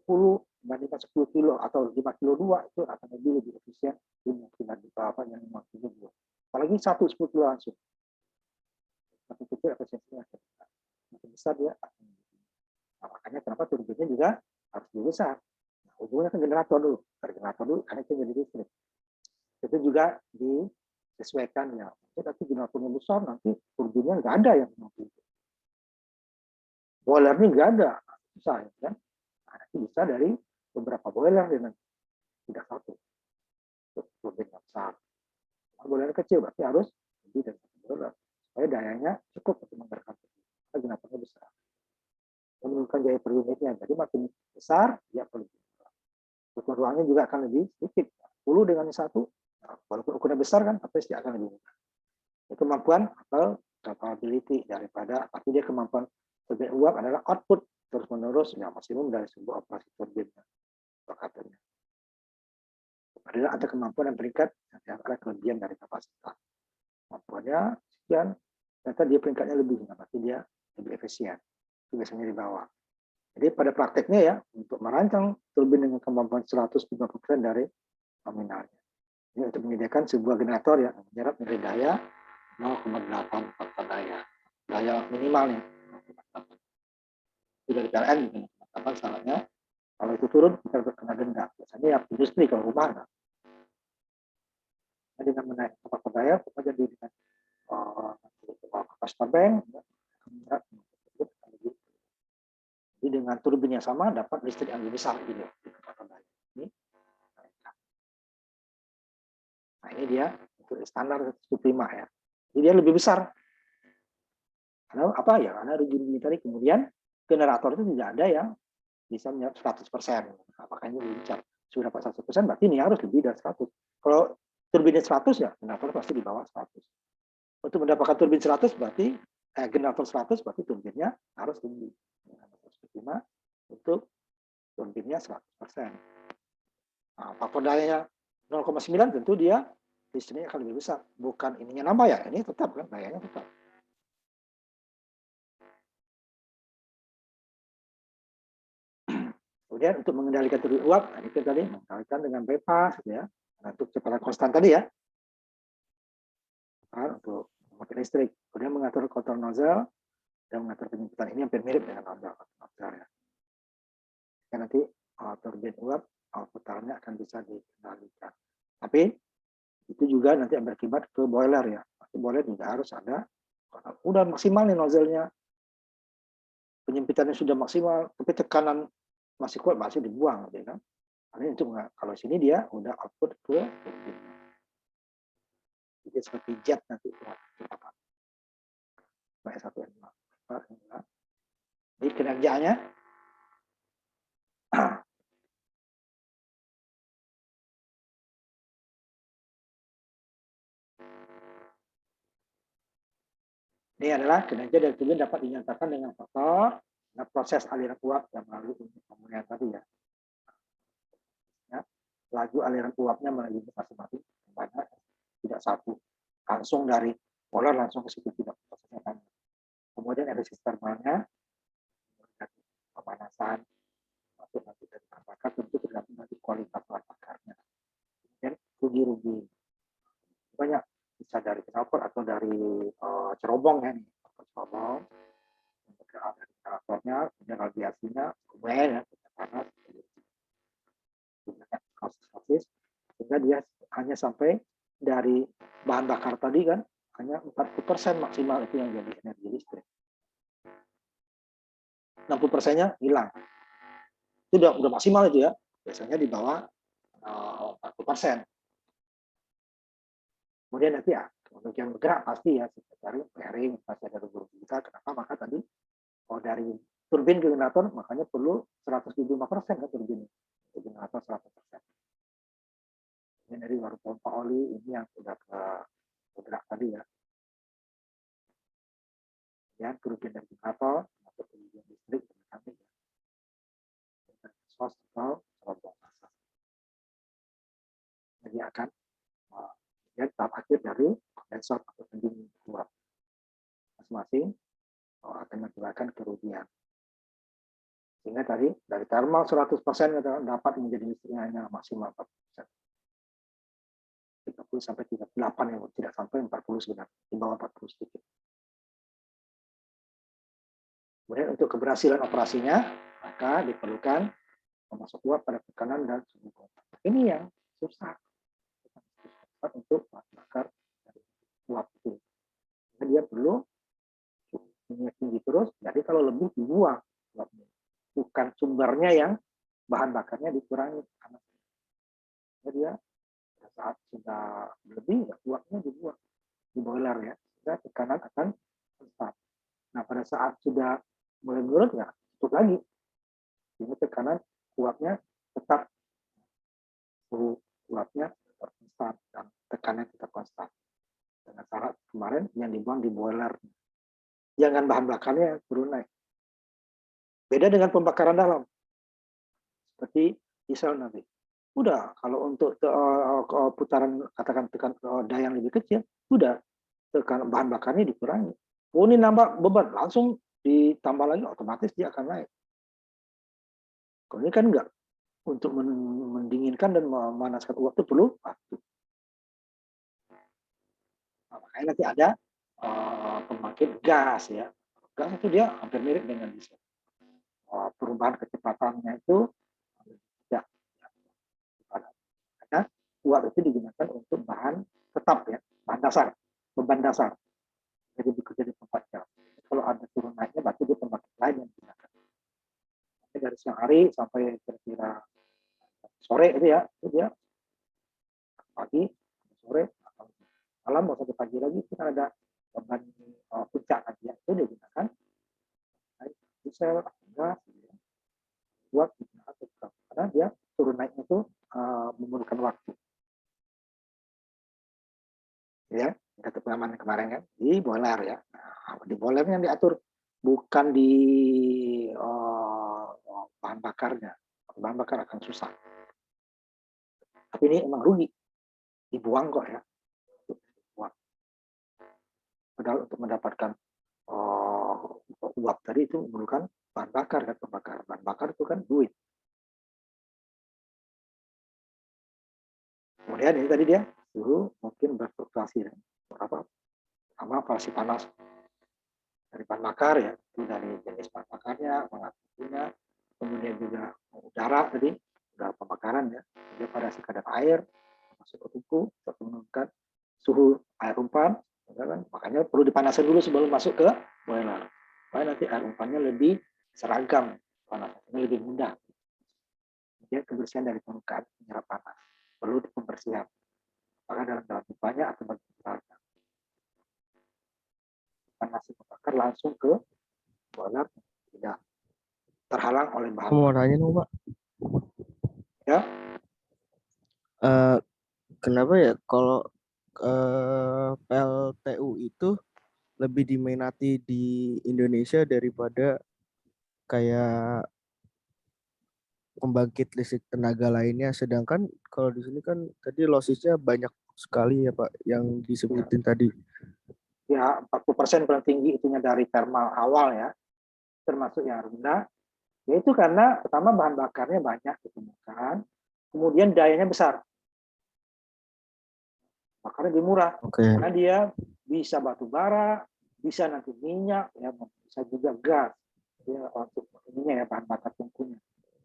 dibandingkan 10 kilo atau 5 kilo 2 itu akan lebih efisien dibanding apa yang 5 kilo 2. Apalagi 10 kilo langsung. Semakin kecil efisiensinya semakin besar dia. Nah, makanya kenapa turbinnya juga harus lebih besar. Nah, ujungnya kan generator dulu. Dari generator dulu karena itu jadi listrik. Itu juga disesuaikan ya. Tapi generatornya besar nanti turbinnya nggak ada yang mampu. Boilernya nggak ada, susah ya kan? Nah, nanti bisa dari beberapa boiler dengan tidak satu. Turbin yang besar. Nah, boiler kecil berarti harus lebih dari satu boiler supaya dayanya cukup untuk menggerakkan turbin. Karena generatornya besar. Menurunkan daya per unitnya. Jadi makin besar dia perlu. Ukuran ruangnya juga akan lebih sedikit. 10 dengan 1, walaupun ukurannya besar kan, tapi dia akan lebih mudah. Kemampuan atau capability daripada, arti dia kemampuan turbin uap adalah output terus-menerus yang maksimum dari sebuah operasi turbin. Adalah ada kemampuan yang peringkat yang adalah kelebihan dari kapasitas. Kemampuannya sekian, ternyata dia peringkatnya lebih, berarti dia lebih efisien. Itu biasanya di bawah. Jadi pada prakteknya ya, untuk merancang turbin dengan kemampuan 150% dari nominalnya. Ini untuk menyediakan sebuah generator yang menyerap nilai daya 0,8 faktor daya. Daya minimalnya. Itu dari PLN, teman-teman salahnya. Kalau itu turun, kita terkena denda. Biasanya ya industri, kalau rumah enggak. Dengan menaik faktor daya, kita jadi dengan kapasitor bank, jadi dengan turbin yang sama dapat listrik yang lebih besar gitu. Nah ini dia untuk standar 105 ya. Jadi dia lebih besar. Karena apa ya? Karena rugi tadi kemudian generator itu tidak ada yang bisa menyerap 100%. Nah, makanya lebih besar. Sudah dapat 100% berarti ini harus lebih dari 100. Kalau turbinnya 100 ya generator pasti di bawah 100. Untuk mendapatkan turbin 100 berarti generator 100 berarti turbinnya harus lebih. 105 untuk turbinnya 100%. Nah, faktor dayanya 0,9 tentu dia listriknya akan lebih besar. Bukan ininya nambah ya, ini tetap kan dayanya tetap. Kemudian untuk mengendalikan turbin uap, nah, itu tadi mengendalikan dengan bypass ya. Nah, untuk kecepatan konstan tadi ya. Nah, untuk memakai listrik. Kemudian mengatur kontrol nozzle dan mengatur penyempitan. Ini hampir mirip dengan nozzle ya. Ya, nanti turbin uap putarnya akan bisa dikendalikan. Tapi itu juga nanti berakibat ke boiler ya. Nanti boiler juga harus ada. Udah maksimal nih nozzle-nya. Penyempitannya sudah maksimal, tapi tekanan masih kuat, masih dibuang. Ya kan? Karena itu kalau sini dia udah output ke turbin. Jadi seperti jet nanti. Jadi kinerjanya Ini adalah kinerja dari turbin dapat dinyatakan dengan faktor proses aliran uap yang melalui unit pemurnian tadi ya. Laju aliran uapnya melalui masing-masing mana tidak satu langsung dari polar langsung ke situ, tidak prosesnya. Kemudian efek termalnya pemanasan atau nanti dari bahan bakar tentu tergantung dari kualitas bahan bakarnya. Kemudian rugi-rugi banyak bisa dari knalpot atau dari cerobong ya nih, cerobong dari generatornya, kemudian radiasinya, kemudian ya panas, kasus sehingga dia hanya sampai dari bahan bakar tadi kan hanya 40% maksimal itu yang jadi energi listrik. 60%-nya hilang. Itu udah maksimal itu ya. Biasanya di bawah 40%. Kemudian nanti ya, untuk yang bergerak pasti ya, kita cari pairing, pasti ada rugi kita. Kenapa? Maka tadi dari turbin ke generator makanya perlu 175% kan turbin ke generator 100%. Ini dari baru pompa oli ini yang sudah bergerak tadi ya. Ya, kerugian dari generator atau kerugian listrik dan kami ya. Sos atau cerobong asap. Jadi akan ya, tahap akhir dari kondensor atau pendingin uap masing-masing akan menyebabkan kerugian. Sehingga tadi dari thermal 100% dapat menjadi listriknya hanya maksimal 40%. 30 sampai 38 yang tidak sampai 40 sebenarnya, di bawah 40 sedikit. Kemudian untuk keberhasilan operasinya, maka diperlukan memasuk uap pada tekanan dan suhu kontak. Ini yang susah untuk bakar dari uap itu. Jadi dia perlu minyak tinggi terus, jadi kalau lebih dibuang uapnya. Bukan sumbernya yang bahan bakarnya dikurangi. Jadi dia pada saat sudah lebih, uapnya dibuang di boiler ya, sehingga tekanan akan tetap. Nah pada saat sudah mulai menurun ya tutup lagi, sehingga tekanan uapnya tetap, suhu uapnya tetap konstan dan tekanannya tetap konstan. Dengan syarat kemarin yang dibuang di boiler, jangan bahan bakarnya turun naik. Beda dengan pembakaran dalam, seperti diesel nanti. Udah, kalau untuk putaran katakan tekan daya yang lebih kecil, udah tekan bahan bakarnya dikurangi. Oh ini nambah beban, langsung ditambah lagi, otomatis dia akan naik. Kalau ini kan enggak. Untuk mendinginkan dan memanaskan uap itu perlu waktu. Nah, makanya nanti ada pembangkit gas ya. Gas itu dia hampir mirip dengan diesel. Perubahan kecepatannya itu tidak. Karena uap itu digunakan untuk bahan tetap ya, bahan dasar, beban dasar. Jadi bekerja di tempat jam. Kalau ada turun naiknya, berarti di pembangkit lain yang digunakan. Dari siang hari sampai kira-kira sore itu ya, itu dia pagi, sore, malam mau sampai pagi lagi kita ada beban puncak lagi ya, itu digunakan diesel, gas, buat digunakan karena dia turun naiknya itu memerlukan waktu. Ya, kata pengaman kemarin kan di boiler ya. Nah, di boilernya yang diatur bukan di bahan bakarnya. Bahan bakar akan susah. Tapi ini emang rugi, dibuang kok ya. Padahal untuk mendapatkan uap tadi itu memerlukan bahan bakar kan, pembakar. Bahan bakar itu kan duit. Kemudian ini tadi dia suhu mungkin berfluktuasi ya. Berapa? Sama variasi panas dari bahan bakar ya, itu dari jenis bahan bakarnya, pengaturannya, kemudian juga udara tadi, udara pembakaran ya, juga variasi kadar air masuk ke tubuh untuk menurunkan suhu air umpan, kan? Makanya perlu dipanaskan dulu sebelum masuk ke boiler, supaya nanti air umpannya lebih seragam panasnya, lebih mudah. Kemudian kebersihan dari permukaan penyerap panas perlu pembersihan, apakah dalam pipanya atau bagaimana. Panas pembakar langsung ke boiler, tidak terhalang oleh bahan. Mau tanya dong Pak. Ya. Kenapa ya kalau PLTU itu lebih diminati di Indonesia daripada kayak pembangkit listrik tenaga lainnya. Sedangkan kalau di sini kan tadi lossesnya banyak sekali ya Pak yang Ya, disebutin tadi. ya 40% paling tinggi itunya dari thermal awal ya, termasuk yang rendah. Yaitu karena pertama bahan bakarnya banyak ditemukan, kemudian dayanya besar, bakarnya lebih murah, Oke. karena dia bisa batu bara, bisa nanti minyak, ya bisa juga gas, ya, untuk ininya ya bahan bakar tungkunya.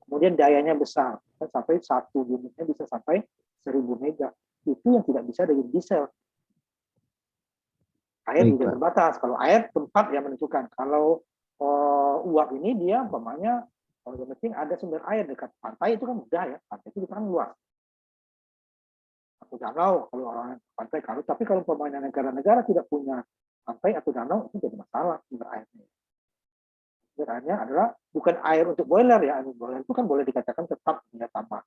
Kemudian dayanya besar, kan sampai satu unitnya bisa sampai 1000 mega. Itu yang tidak bisa dari diesel. Air Baik juga Pak. terbatas. Kalau air tempat yang menentukan. Kalau uap ini dia umpamanya kalau yang penting ada sumber air dekat pantai itu kan mudah ya. Pantai itu kan luas. Atau danau kalau orang pantai kalau tapi kalau umpamanya negara-negara tidak punya pantai atau danau itu jadi masalah sumber airnya. Sumber airnya adalah bukan air untuk boiler ya. Air boiler itu kan boleh dikatakan tetap punya tambah.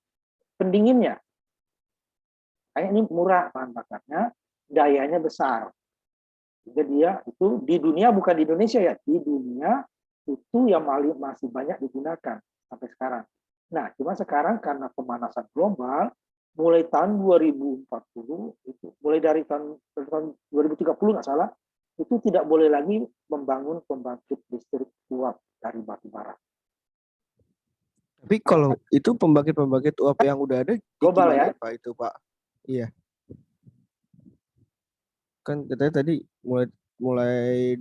Pendinginnya kayak ini murah bahan bakarnya, dayanya besar. Sehingga dia itu di dunia bukan di Indonesia ya, di dunia itu yang masih banyak digunakan sampai sekarang. Nah, cuma sekarang karena pemanasan global, mulai tahun 2040 itu, mulai dari tahun 2030 nggak salah, itu tidak boleh lagi membangun pembangkit listrik uap dari batu bara. Tapi kalau itu pembangkit-pembangkit uap yang udah ada Global ya. gimana ya Pak itu Pak? Iya. Kan katanya tadi mulai mulai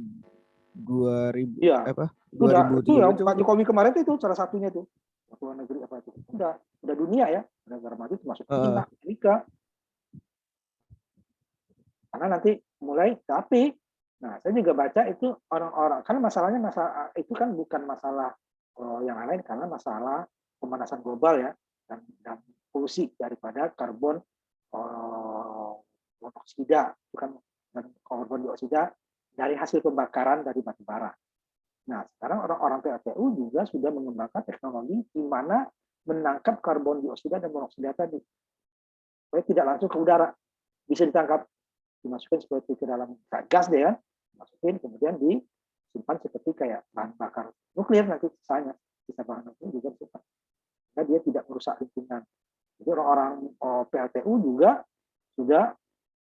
2000 Iya. apa? Itu ya 2030 coba. Pak Jokowi kemarin itu salah satunya itu. Luar negeri apa itu? Udah dunia ya, negara maju termasuk China, Amerika. Karena nanti mulai tapi nah saya juga baca itu orang-orang kan masalahnya masalah itu kan bukan masalah yang lain karena masalah pemanasan global ya dan polusi daripada karbon monoksida itu kan dan karbon dioksida dari hasil pembakaran dari batu bara. Nah, sekarang orang-orang PLTU juga sudah mengembangkan teknologi di mana menangkap karbon dioksida dan monoksida tadi supaya tidak langsung ke udara, bisa ditangkap dimasukin seperti ke dalam gas deh ya, masukin kemudian disimpan seperti kayak bahan bakar nuklir nanti sisanya sisa bahan nuklir juga disimpan. Nah, dia tidak merusak lingkungan. Jadi orang-orang PLTU juga sudah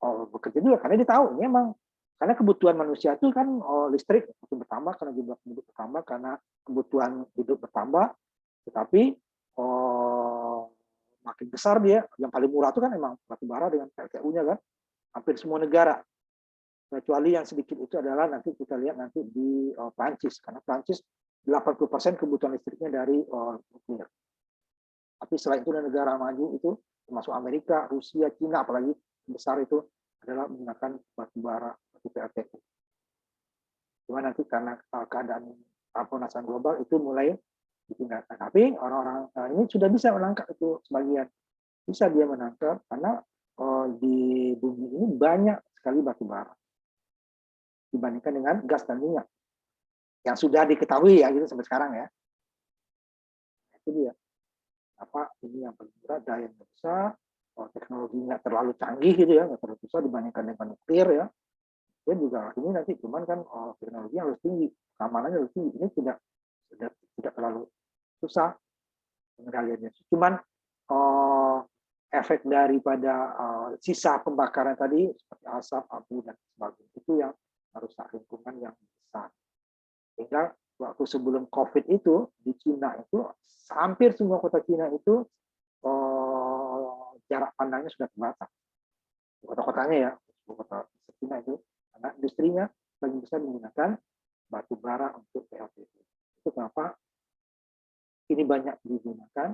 bekerja juga karena dia tahu ini emang karena kebutuhan manusia itu kan listrik makin bertambah karena jumlah penduduk bertambah karena kebutuhan hidup bertambah, tetapi makin besar dia yang paling murah itu kan emang batu bara dengan PLTU-nya kan hampir semua negara kecuali yang sedikit itu adalah nanti kita lihat nanti di Prancis karena Prancis 80% kebutuhan listriknya dari nuklir. Tapi selain itu negara maju itu termasuk Amerika, Rusia, Cina apalagi besar itu adalah menggunakan batu bara batu PLTU. Cuma nanti karena keadaan pemanasan global itu mulai ditinggalkan. Tapi orang-orang ini sudah bisa menangkap itu sebagian. Bisa dia menangkap karena di bumi ini banyak sekali batu bara dibandingkan dengan gas dan minyak yang sudah diketahui ya gitu sampai sekarang ya. Itu dia. Apa ini yang paling murah, daya yang besar, teknologi nggak terlalu canggih gitu ya, nggak terlalu susah dibandingkan dengan nuklir ya. Dan juga ini nanti cuman kan teknologi harus tinggi, keamanannya harus tinggi. Ini tidak terlalu susah pengendaliannya. Cuman efek daripada sisa pembakaran tadi seperti asap, abu dan sebagainya itu yang merusak lingkungan yang besar. Sehingga waktu sebelum COVID itu di Cina itu hampir semua kota Cina itu jarak pandangnya sudah terbatas. Kota-kotanya ya, kota Cina itu karena industrinya lebih besar menggunakan batu bara untuk PLTU. Itu kenapa ini banyak digunakan.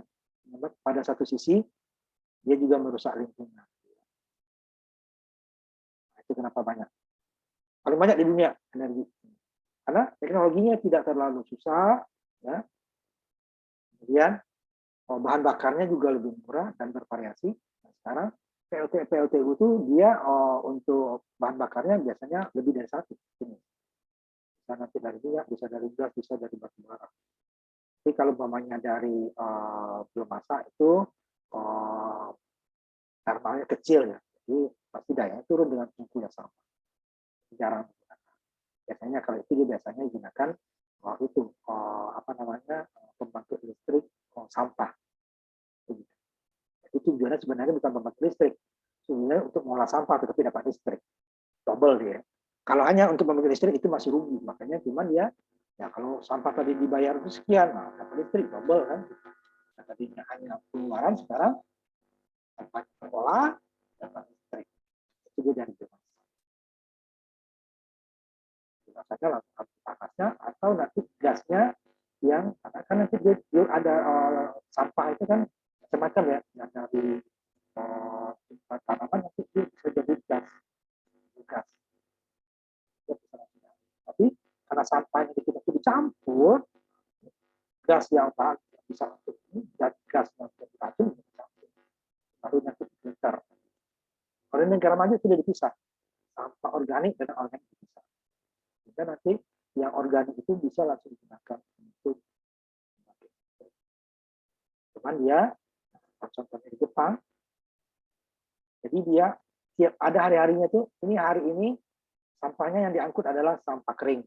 Pada satu sisi dia juga merusak lingkungan. Itu kenapa banyak. Paling banyak di dunia energi. Karena teknologinya tidak terlalu susah, ya. Kemudian bahan bakarnya juga lebih murah dan bervariasi. Nah, sekarang PLTU itu dia untuk bahan bakarnya biasanya lebih dari satu. Bisa nanti dari minyak, bisa dari gas, bisa dari batu bara. Tapi kalau umpamanya dari biomasa itu thermalnya kecil ya, jadi pasti dayanya turun dengan suhu yang sama. Jarang. Biasanya kalau itu dia biasanya gunakan itu apa namanya pembangkit listrik sampah. Itu tujuannya sebenarnya bukan pembangkit listrik, sebenarnya untuk mengolah sampah tetapi dapat listrik, double dia. Kalau hanya untuk pembangkit listrik itu masih rugi, makanya cuman ya kalau sampah tadi dibayar itu sekian, nah dapat listrik double kan. Nah, tadinya hanya pengeluaran, sekarang dapat mengolah dapat listrik. Itu dia dari biomasa. Biomasanya langsung panasnya atau nanti gasnya yang kan nanti dia ada sampah itu kan macam-macam ya, yang dari tanaman nanti dia bisa jadi gas. Tapi karena sampahnya itu tidak dicampur, gas yang bisa masuk ini dan gas yang beracun dicampur. Baru nanti filter. Kalau di negara maju sudah dipisah, sampah organik dan organik dipisah. Sehingga nanti yang organik itu bisa langsung digunakan untuk cuman dia contohnya di Jepang, jadi dia tiap ada hari-harinya tuh, ini hari ini sampahnya yang diangkut adalah sampah kering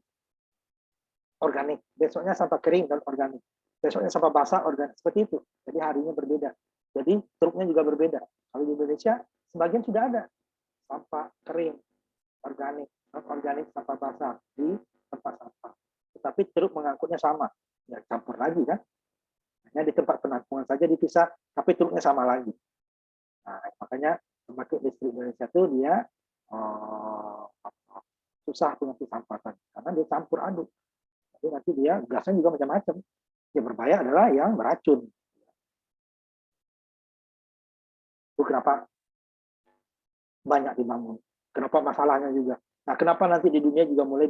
organik, besoknya sampah kering dan organik, besoknya sampah basah organik, seperti itu. Jadi harinya berbeda, jadi truknya juga berbeda. Kalau di Indonesia sebagian sudah ada sampah kering organik, non organik, sampah basah di tempat sampah, tetapi truk mengangkutnya sama, ya campur lagi kan, hanya di tempat penampungan saja dipisah, tapi truknya sama lagi. Nah, makanya pembangkit listrik Indonesia itu dia susah pengganti sampah kan, karena dia campur aduk. Jadi nanti dia gasnya juga macam-macam. Yang berbahaya adalah yang beracun. Itu kenapa banyak dibangun. Kenapa masalahnya juga. Nah, kenapa nanti di dunia juga mulai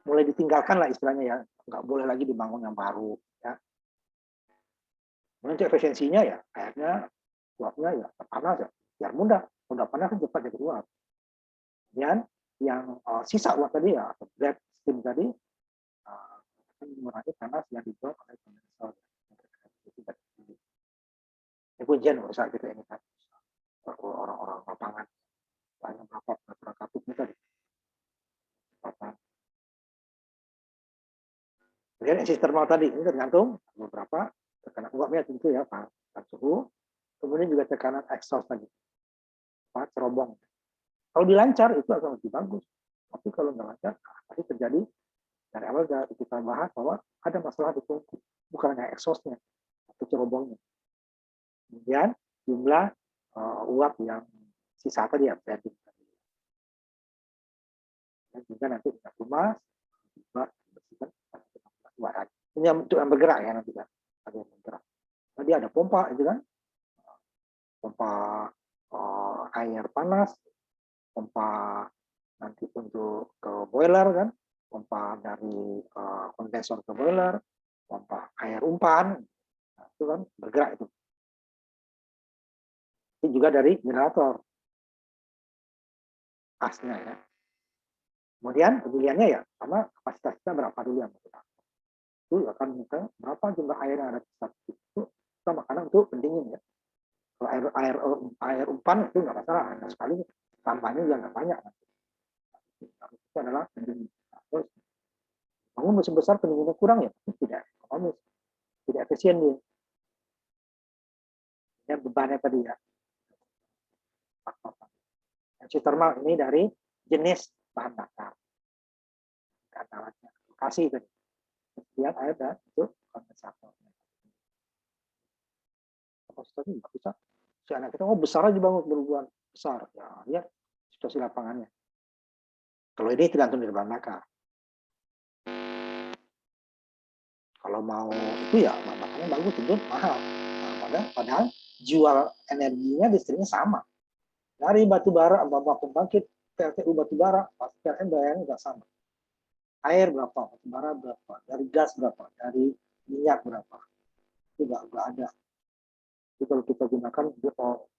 mulai ditinggalkan lah istilahnya ya, nggak boleh lagi dibangun yang baru. Ya. Untuk efisiensinya ya, akhirnya uapnya ya panas ya, biar mudah panas kan cepat jadi uap. Dan yang sisa uap tadi ya, black steam tadi, akan mengurangi panas yang dibuat oleh kondensor. Itu hujan urusan kita ini kan, orang-orang lapangan banyak rapat masyarakat itu tadi. Kemudian isi thermal tadi ini tergantung beberapa tekanan uapnya tentu ya, Pak, suhu. Kemudian juga tekanan exhaust tadi, Pak, cerobong. Kalau dilancar itu akan lebih bagus. Tapi kalau nggak lancar, pasti terjadi dari awal kita bahas bahwa ada masalah di tungku, bukan hanya exhaustnya atau cerobongnya. Kemudian jumlah uap yang sisa tadi ya, dan juga nanti kita kemas, juga bersihkan suara. Ini untuk yang bergerak ya nanti kan, ada yang bergerak. Tadi ada pompa itu kan, pompa air panas, pompa nanti untuk ke boiler kan, pompa dari kondensor ke boiler, pompa air umpan, nah, itu kan bergerak itu. Ini juga dari generator asnya ya. Kemudian pilihannya ya sama kapasitasnya berapa dulu yang kita. Itu akan kita berapa jumlah air yang ada di satu itu sama karena untuk pendingin ya. Kalau air umpan itu nggak masalah, hanya sekali tambahnya juga nggak banyak. Itu adalah pendingin. Terus bangun mesin besar pendinginnya kurang ya, tidak ekonomis, tidak efisien dia. Ya bebannya tadi ya. Energi thermal ini dari jenis bahan bakar. Katakanlah lokasi tadi. Kemudian air dan itu kondensator. Kapasitasnya nggak bisa. Si anak kita besar aja bangun berhubungan besar. Ya lihat situasi lapangannya. Kalau ini tergantung dari bahan bakar. Kalau mau itu ya bahan bakarnya bagus, tentu mahal. Nah, padahal jual energinya listriknya sama. Dari batu bara, bapak pembangkit PLTU batu bara, PLN bayarnya nggak sama. Air berapa, batu bara berapa, dari gas berapa, dari minyak berapa, itu nggak ada. Jadi kalau kita gunakan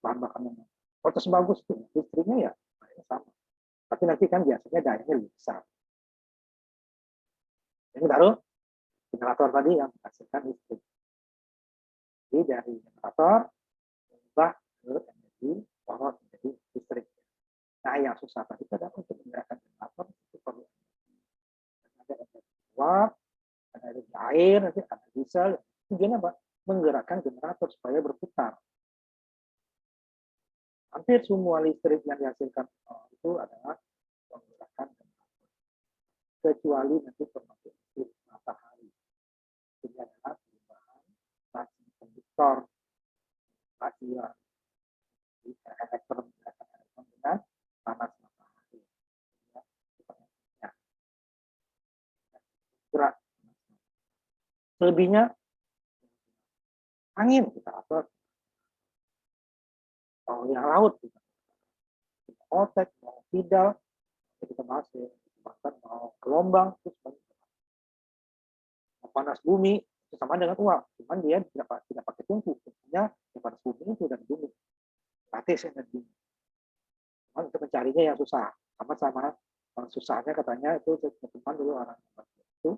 bahan bakarnya kualitas bagus tuh, listriknya ya sama. Tapi nanti kan biasanya dayanya lebih besar. Ini baru generator tadi yang menghasilkan listrik. Jadi dari generator berubah ke energi power menjadi listrik. Nah, yang susah tadi itu adalah untuk menggerakkan generator itu perlu ada uap, ada energi air, nanti ada diesel. Tujuannya apa? Menggerakkan generator supaya berputar. Hampir semua listrik yang dihasilkan itu adalah menggunakan generator. Kecuali nanti termasuk listrik matahari. Ini adalah perubahan stasi konduktor, stasi elektron dengan panas matahari. Ya, gerak. Selebihnya angin kita atau yang laut kita. Otek, mau tidal, kita bahas ya, bahkan mau gelombang, itu panas bumi itu sama dengan uap, cuman dia tidak pakai tungku, fungsinya panas bumi itu dari bumi, gratis energi. Cuman untuk mencarinya yang susah, sama-sama susahnya katanya itu teman dulu orang itu,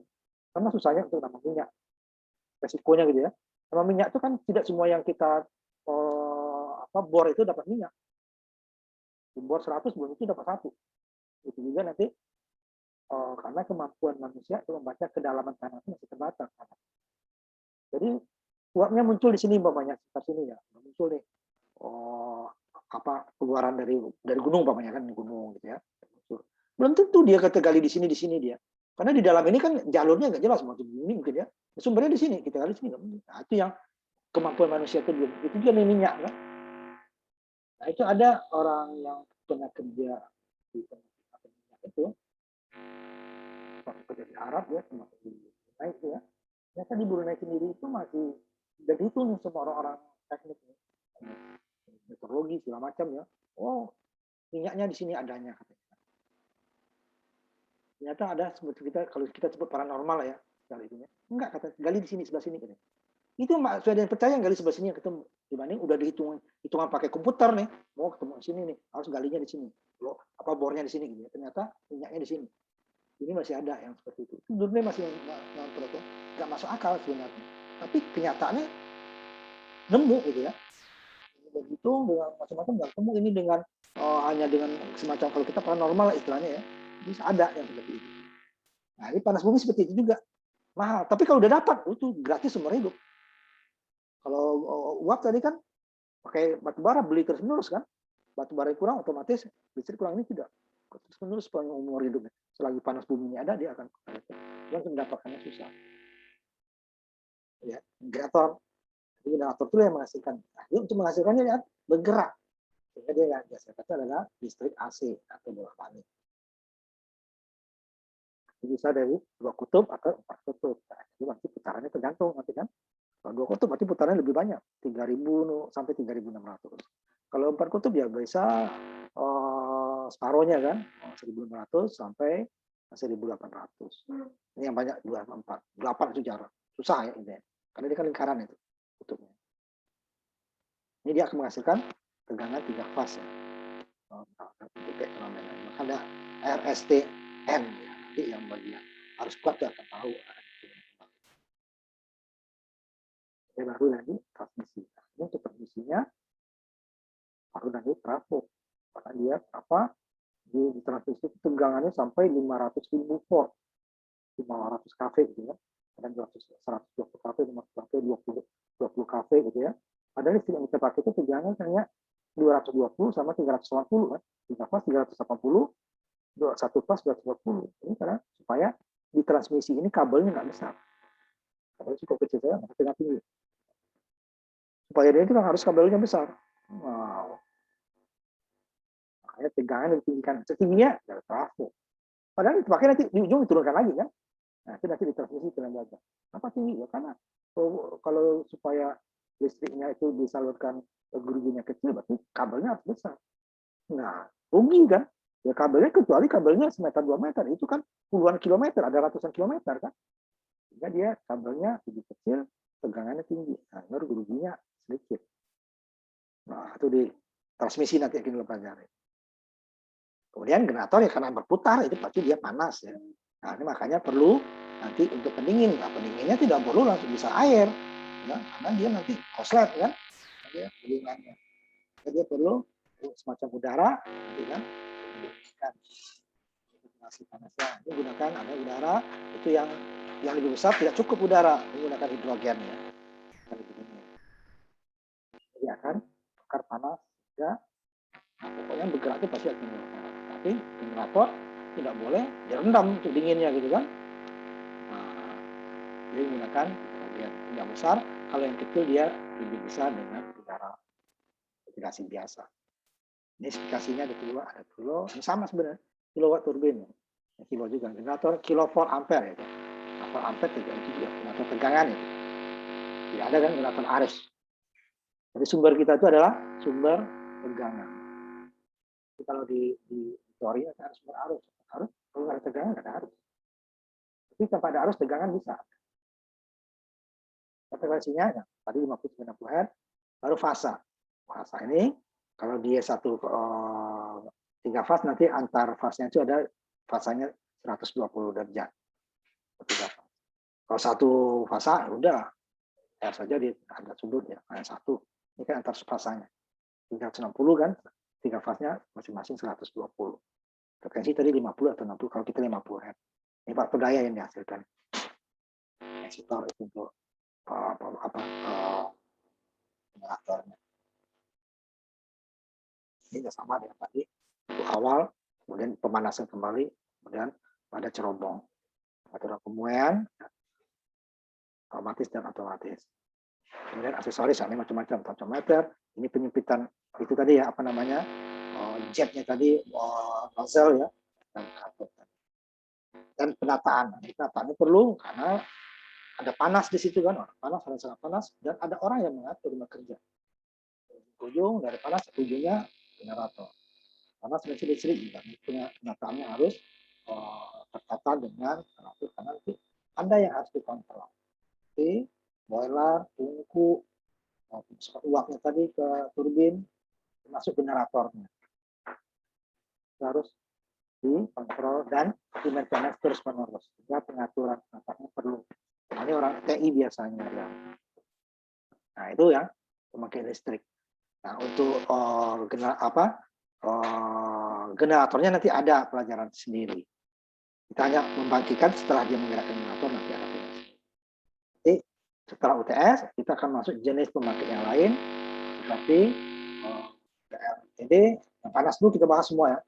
sama susahnya untuk nambah minyak, resikonya gitu ya. Sama minyak itu kan tidak semua yang kita bor itu dapat minyak. Di bor 100 belum itu dapat 1. Itu juga nanti karena kemampuan manusia itu membaca kedalaman tanah itu masih terbatas. Jadi uapnya muncul di sini umpamanya sekitar sini ya, muncul nih keluaran dari gunung umpamanya kan gunung gitu ya. Belum tentu dia ketegali di sini dia. Karena di dalam ini kan jalurnya nggak jelas mau ini mungkin ya. Sumbernya di sini, kita gali di sini. Nah, itu yang kemampuan manusia itu belum. Itu juga minyak kan. Nah, itu ada orang yang pernah kerja di minyak itu kerja di Arab ya, termasuk di Brunei itu ya. Ternyata di Brunei sendiri itu masih dan itu nih semua orang-orang teknik meteorologi segala macam ya. Oh, minyaknya di sini adanya katanya. Ternyata ada seperti kita kalau kita sebut paranormal ya, kali itu ya. Enggak kata gali di sini sebelah sini katanya. Itu sudah ada yang percaya gali sebelah sini ketemu dibanding udah hitungan pakai komputer nih, mau ketemu di sini nih, harus galinya di sini. Loh, apa bornya di sini gitu ya. Ternyata minyaknya di sini. Ini masih ada yang seperti itu. Dunia masih nggak masuk akal sebenarnya. Tapi kenyataannya nemu gitu ya. Begitu dengan macam-macam nggak ketemu ini dengan hanya dengan semacam kalau kita paranormal istilahnya ya. Bisa ada yang seperti itu. Nah ini panas bumi seperti itu juga mahal. Tapi kalau udah dapat itu gratis seumur hidup. Kalau uap tadi kan pakai batu bara beli terus menerus kan. Batu bara kurang otomatis listrik kurang ini tidak. Terus menerus sepanjang umur hidupnya. Selagi panas buminya ada, dia akan yang mendapatkannya susah. Ya, generator. Jadi generator itu yang menghasilkan. Nah, untuk menghasilkannya dia bergerak. Sehingga dia yang biasa kata adalah listrik AC atau bola panik. Bisa dari 2 kutub atau 4 kutub. Nah, jadi nanti putarannya tergantung nanti kan. Kalau 2 kutub berarti putarannya lebih banyak, 3.000 sampai 3.600. Kalau 4 kutub ya bisa separohnya kan, 1.600 sampai 1.800. Ini yang banyak 2, 4, 8 itu jarang. Susah ya ini. Karena dia kan lingkaran itu kutubnya. Ini dia akan menghasilkan tegangan 3 fase. Maka ada RSTM ya, nanti yang bagian harus kuat dia akan tahu. Jadi baru nanti transmisi. Ini untuk transmisinya baru nanti trafo. Karena dia di transmisi tegangannya sampai 500.000 volt, 500 kV gitu ya. Ada 120 kV, 50 kV, 20 kV gitu ya. Ada listrik yang kita pakai itu tegangan hanya 220 sama 380 kan. 3 fase 380, 1 fase 220. Ini karena supaya di transmisi ini kabelnya nggak besar. Kabelnya cukup kecil saja, nggak tengah tinggi. Supaya dia itu harus kabelnya besar. Wow. Makanya tegangan ditinggikan. Setingginya dari trafo. Padahal dipakai nanti di ujung diturunkan lagi kan. Nah, itu nanti ditransmisi ke lembaga. Apa tinggi? Ya karena kalau supaya listriknya itu disalurkan geruginya kecil, berarti kabelnya harus besar. Nah, rugi kan? Ya kabelnya kecuali kabelnya semeter 2 meter, itu kan puluhan kilometer, ada ratusan kilometer kan. Sehingga dia kabelnya lebih kecil, tegangannya tinggi. Nah, geruginya sedikit. Nah, itu di transmisi nanti akan pelajari. Kemudian generator ya karena berputar itu pasti dia panas ya. Nah, ini makanya perlu nanti untuk pendingin. Nah, pendinginnya tidak perlu langsung bisa air, ya, karena dia nanti koslet kan, dia pendingannya. Jadi dia perlu semacam udara, gitu kan, kan ventilasi panasnya. Ini gunakan ada udara itu yang lebih besar tidak cukup udara, menggunakan hidrogen ya. Jadi akan bakar panas ya. Nah, pokoknya bergerak itu pasti akan menggunakan. Tapi generator tidak boleh direndam untuk dinginnya gitu kan. Nah, dia menggunakan hidrogen yang besar. Kalau yang kecil dia lebih besar dengan udara ventilasi biasa. Ini spesifikasinya ada dua, ini sama sebenarnya kilowatt turbin, kilo juga generator kilovolt ampere ya. Atau ampere tidak itu juga generator tegangan itu. Tidak ada kan generator arus. Jadi sumber kita itu adalah sumber tegangan. Jadi kalau di teori ada sumber arus, kalau nggak ada tegangan nggak ada arus. Tapi tanpa ada arus tegangan bisa. Frekuensinya ya, tadi 50-90 Hz, baru fasa. Fasa ini kalau dia 3 fase nanti antar fasenya itu ada fasanya 120 derajat. Kalau satu fasa ya udah R saja di ada sudut ya, hanya satu. Ini kan antar fasanya. 360 kan, 3 fasenya masing-masing 120. Frekuensi tadi 50 atau 60, kalau kita 50 Hz. Ini faktor daya yang dihasilkan. Eksistor itu untuk generatornya. Ini sama dengan tadi untuk awal, kemudian pemanasan kembali, kemudian pada cerobong atau pemuaian otomatis dan otomatis. Kemudian aksesoris ini macam-macam, tensiometer, ini penyempitan itu tadi ya apa namanya jetnya tadi nozzle ya dan penataan. Penataannya perlu karena ada panas di situ kan, panas sangat panas dan ada orang yang mengatur bekerja. Ujung dari panas ujungnya generator. Karena listrik juga penataannya harus tertata dengan teratur karena nanti ada yang harus dikontrol. Oke, boiler, tungku, uapnya tadi ke turbin, termasuk generatornya. Harus dikontrol dan di maintenance terus menerus. Sehingga pengaturan penataannya perlu. Ini orang TI biasanya ya. Nah itu yang memakai listrik. Nah untuk generatornya nanti ada pelajaran sendiri. Kita hanya membangkitkan setelah dia menggerakkan generator nanti ada pelajaran. Nanti setelah UTS kita akan masuk jenis pembangkit yang lain seperti PLTD yang panas dulu kita bahas semua ya.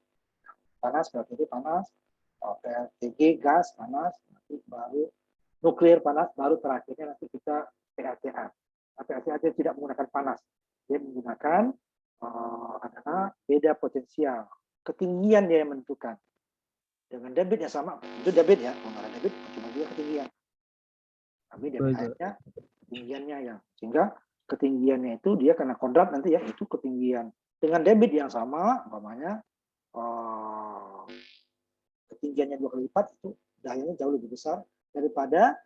Panas, PLTD panas, PLTG gas panas, nanti baru nuklir panas, baru terakhirnya nanti kita PLTA. PLTA tidak menggunakan panas, dia menggunakan adalah beda potensial, ketinggian dia yang menentukan. Dengan debit yang sama, itu debit ya, kalau nggak ada debit cuma juga ketinggian. Tapi debit airnya ketinggiannya yang sehingga ketinggiannya itu dia karena kodrat nanti ya itu ketinggian dengan debit yang sama, umpamanya ketinggiannya 2 kali lipat itu dayanya jauh lebih besar daripada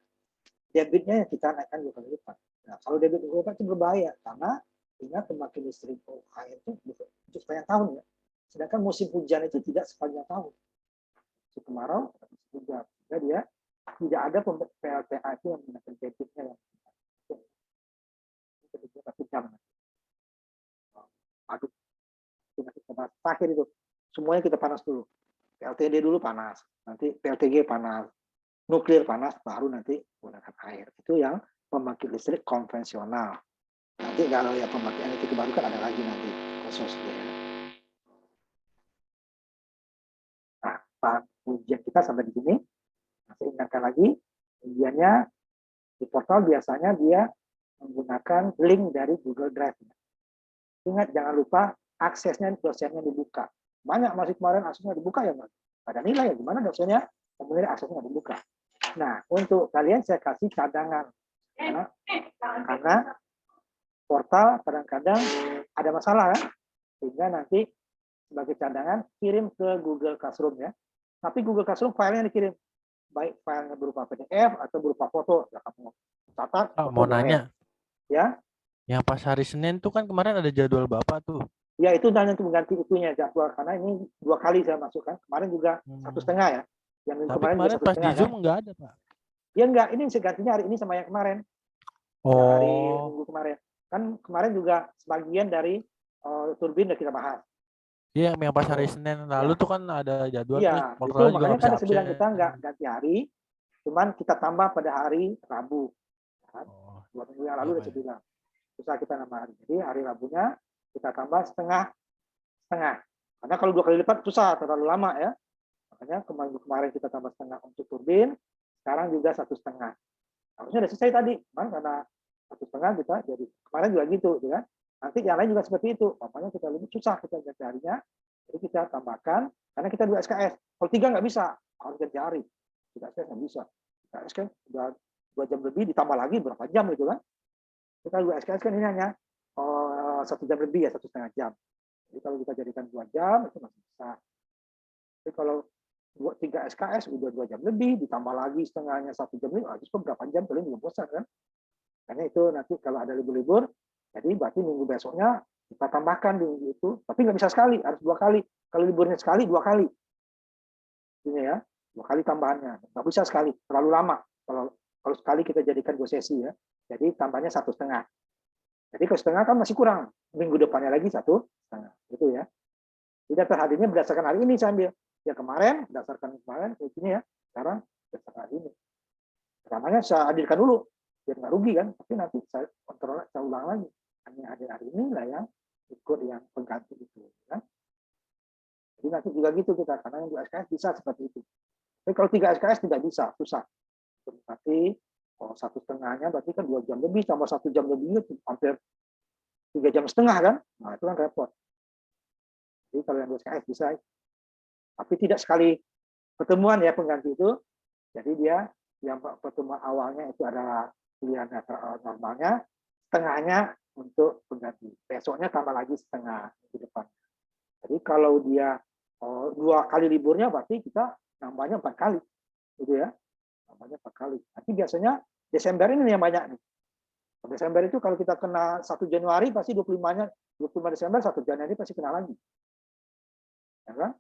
debitnya yang kita naikkan 2 kali lipat. Nah, kalau debit 2 kali lipat itu berbahaya karena ingat pembangkit listrik air itu untuk sepanjang tahun ya. Sedangkan musim hujan itu tidak sepanjang tahun. Musim kemarau, musim hujan. Jadi dia tidak ada PLTA itu yang menggunakan debitnya yang jam. Aduk. Terakhir itu semuanya kita panas dulu. PLTD dulu panas, nanti PLTG panas, nuklir panas, baru nanti menggunakan air. Itu yang pembangkit listrik konvensional. Nanti kalau ya pembangkit energi terbarukan ada lagi nanti khusus ya. Nah, ujian kita sampai di sini. Saya ingatkan lagi, ujiannya di portal biasanya dia menggunakan link dari Google Drive. Ingat jangan lupa aksesnya dosennya dibuka. Banyak masih kemarin aksesnya dibuka ya, Mas. Ada nilai ya gimana dosennya kemudian aksesnya dibuka. Nah, untuk kalian saya kasih cadangan karena portal kadang-kadang ada masalah ya. Sehingga nanti sebagai cadangan kirim ke Google Classroom ya. Tapi Google Classroom filenya dikirim baik filenya berupa PDF atau berupa foto. Ya, kamu catat. Mau nanya. Ya. Yang pas hari Senin tuh kan kemarin ada jadwal Bapak tuh. Ya itu hanya untuk mengganti itunya jadwal karena ini 2 kali saya masukkan. Kemarin juga 1,5 ya. Yang tapi kemarin pas di Zoom enggak ada, Pak. Ya enggak, ini bisa gantinya hari ini sama yang kemarin. Yang hari Minggu kemarin. Kan kemarin juga sebagian dari turbin udah kita bahas. Iya, yang pas hari Oh, Senin ya. lalu tuh kan ada jadwal tuh Iya, itu portalnya juga makanya nggak bisa kan saya bilang absen. kita nggak ganti hari, cuman kita tambah pada hari Rabu. Kan? Oh, 2 minggu yang iya lalu udah Pak. saya bilang. Susah kita nambah hari. Jadi hari Rabunya kita tambah setengah. Karena kalau 2 kali lipat susah, terlalu lama ya. Makanya kemarin kita tambah setengah untuk turbin, sekarang juga 1,5. Harusnya udah selesai tadi, cuman karena 1,5 kita jadi kemarin juga gitu, kan? Nanti yang lain juga seperti itu. Makanya kita lebih susah kita ganti harinya. Jadi kita tambahkan, karena kita 2 SKS. Kalau 3 nggak bisa, harus ganti hari. 3 SKS nggak bisa. SKS kan udah 2 jam lebih, ditambah lagi berapa jam gitu kan. Kita 2 SKS kan ini hanya 1 jam lebih ya, 1,5 jam. Jadi kalau kita jadikan 2 jam, itu masih bisa. Tapi kalau 3 SKS udah 2 jam lebih, ditambah lagi setengahnya 1 jam lebih, itu berapa jam kalian juga bosan kan? Karena itu nanti kalau ada libur-libur, jadi berarti minggu besoknya kita tambahkan di minggu itu, tapi nggak bisa sekali, harus 2 kali. Kalau liburnya sekali, 2 kali. Ini ya, 2 kali tambahannya. Nggak bisa sekali, terlalu lama. Kalau sekali kita jadikan 2 sesi ya, jadi tambahnya 1,5. Jadi kalau setengah kan masih kurang. Minggu depannya lagi 1,5. Gitu ya. Jadi daftar hadirnya berdasarkan hari ini saya ambil. Ya kemarin, berdasarkan kemarin, kayak gini ya. Sekarang berdasarkan hari ini. Pertamanya saya hadirkan dulu, biar nggak rugi kan. Tapi nanti saya kontrol, saya ulang lagi. Hanya hadir hari ini lah yang ikut yang pengganti itu. Kan? Jadi nanti juga gitu kita, karena yang 2 SKS bisa seperti itu. Tapi kalau 3 SKS tidak bisa, susah. Berarti kalau 1,5-nya berarti kan 2 jam lebih, tambah 1 jam lebih itu hampir 3,5 jam kan. Nah itu kan repot. Jadi kalau yang 2 SKS bisa, tapi tidak sekali pertemuan ya pengganti itu. Jadi dia yang pertemuan awalnya itu ada pilihan normalnya, setengahnya untuk pengganti. Besoknya tambah lagi setengah di depan. Jadi kalau dia 2 kali liburnya berarti kita nambahnya 4 kali. Gitu ya. Nambahnya 4 kali. Nanti biasanya Desember ini yang banyak nih. Desember itu kalau kita kena 1 Januari pasti 25-nya 25 Desember 1 Januari pasti kena lagi. Ya kan?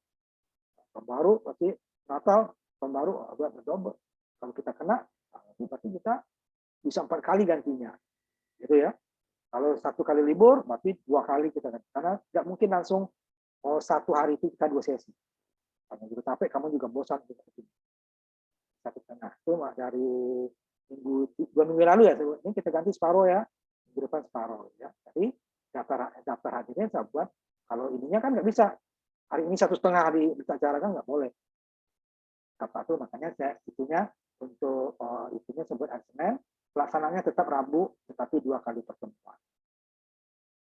Tahun baru pasti Natal, tahun baru agak berdobel. Kalau kita kena, berarti kita bisa 4 kali gantinya. Gitu ya. Kalau 1 kali libur, berarti 2 kali kita ganti. Karena nggak mungkin langsung 1 hari itu kita 2 sesi. Kamu juga capek, kamu juga bosan. 1,5. Itu dari 2 minggu lalu ya. Ini kita ganti separuh ya. Minggu depan separuh. Ya. Jadi daftar hadirnya saya buat. Kalau ininya kan nggak bisa. Hari ini 1,5 hari kita carakan nggak boleh. Apa itu makanya saya itunya untuk itunya sebut hari Senin, pelaksananya tetap Rabu, tetapi 2 kali pertemuan.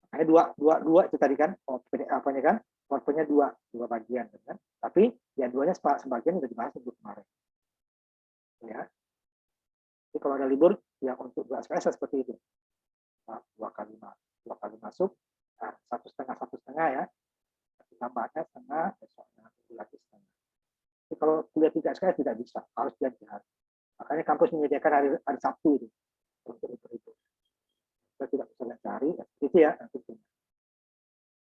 Makanya dua itu tadi kan, apanya kan, PowerPoint-nya 2 bagian kan. Tapi ya 2-nya sebagian sudah dibahas untuk kemarin. Ya. Jadi kalau ada libur, ya untuk 2 SKS seperti itu. 2 kali masuk, 1,5 ya. Tambahnya setengah, besoknya lagi setengah. Jadi kalau kuliah 3 SKS tidak bisa, harus ganti hari. Makanya kampus menyediakan hari Sabtu itu untuk itu. Kita tidak bisa mencari, itu ya nanti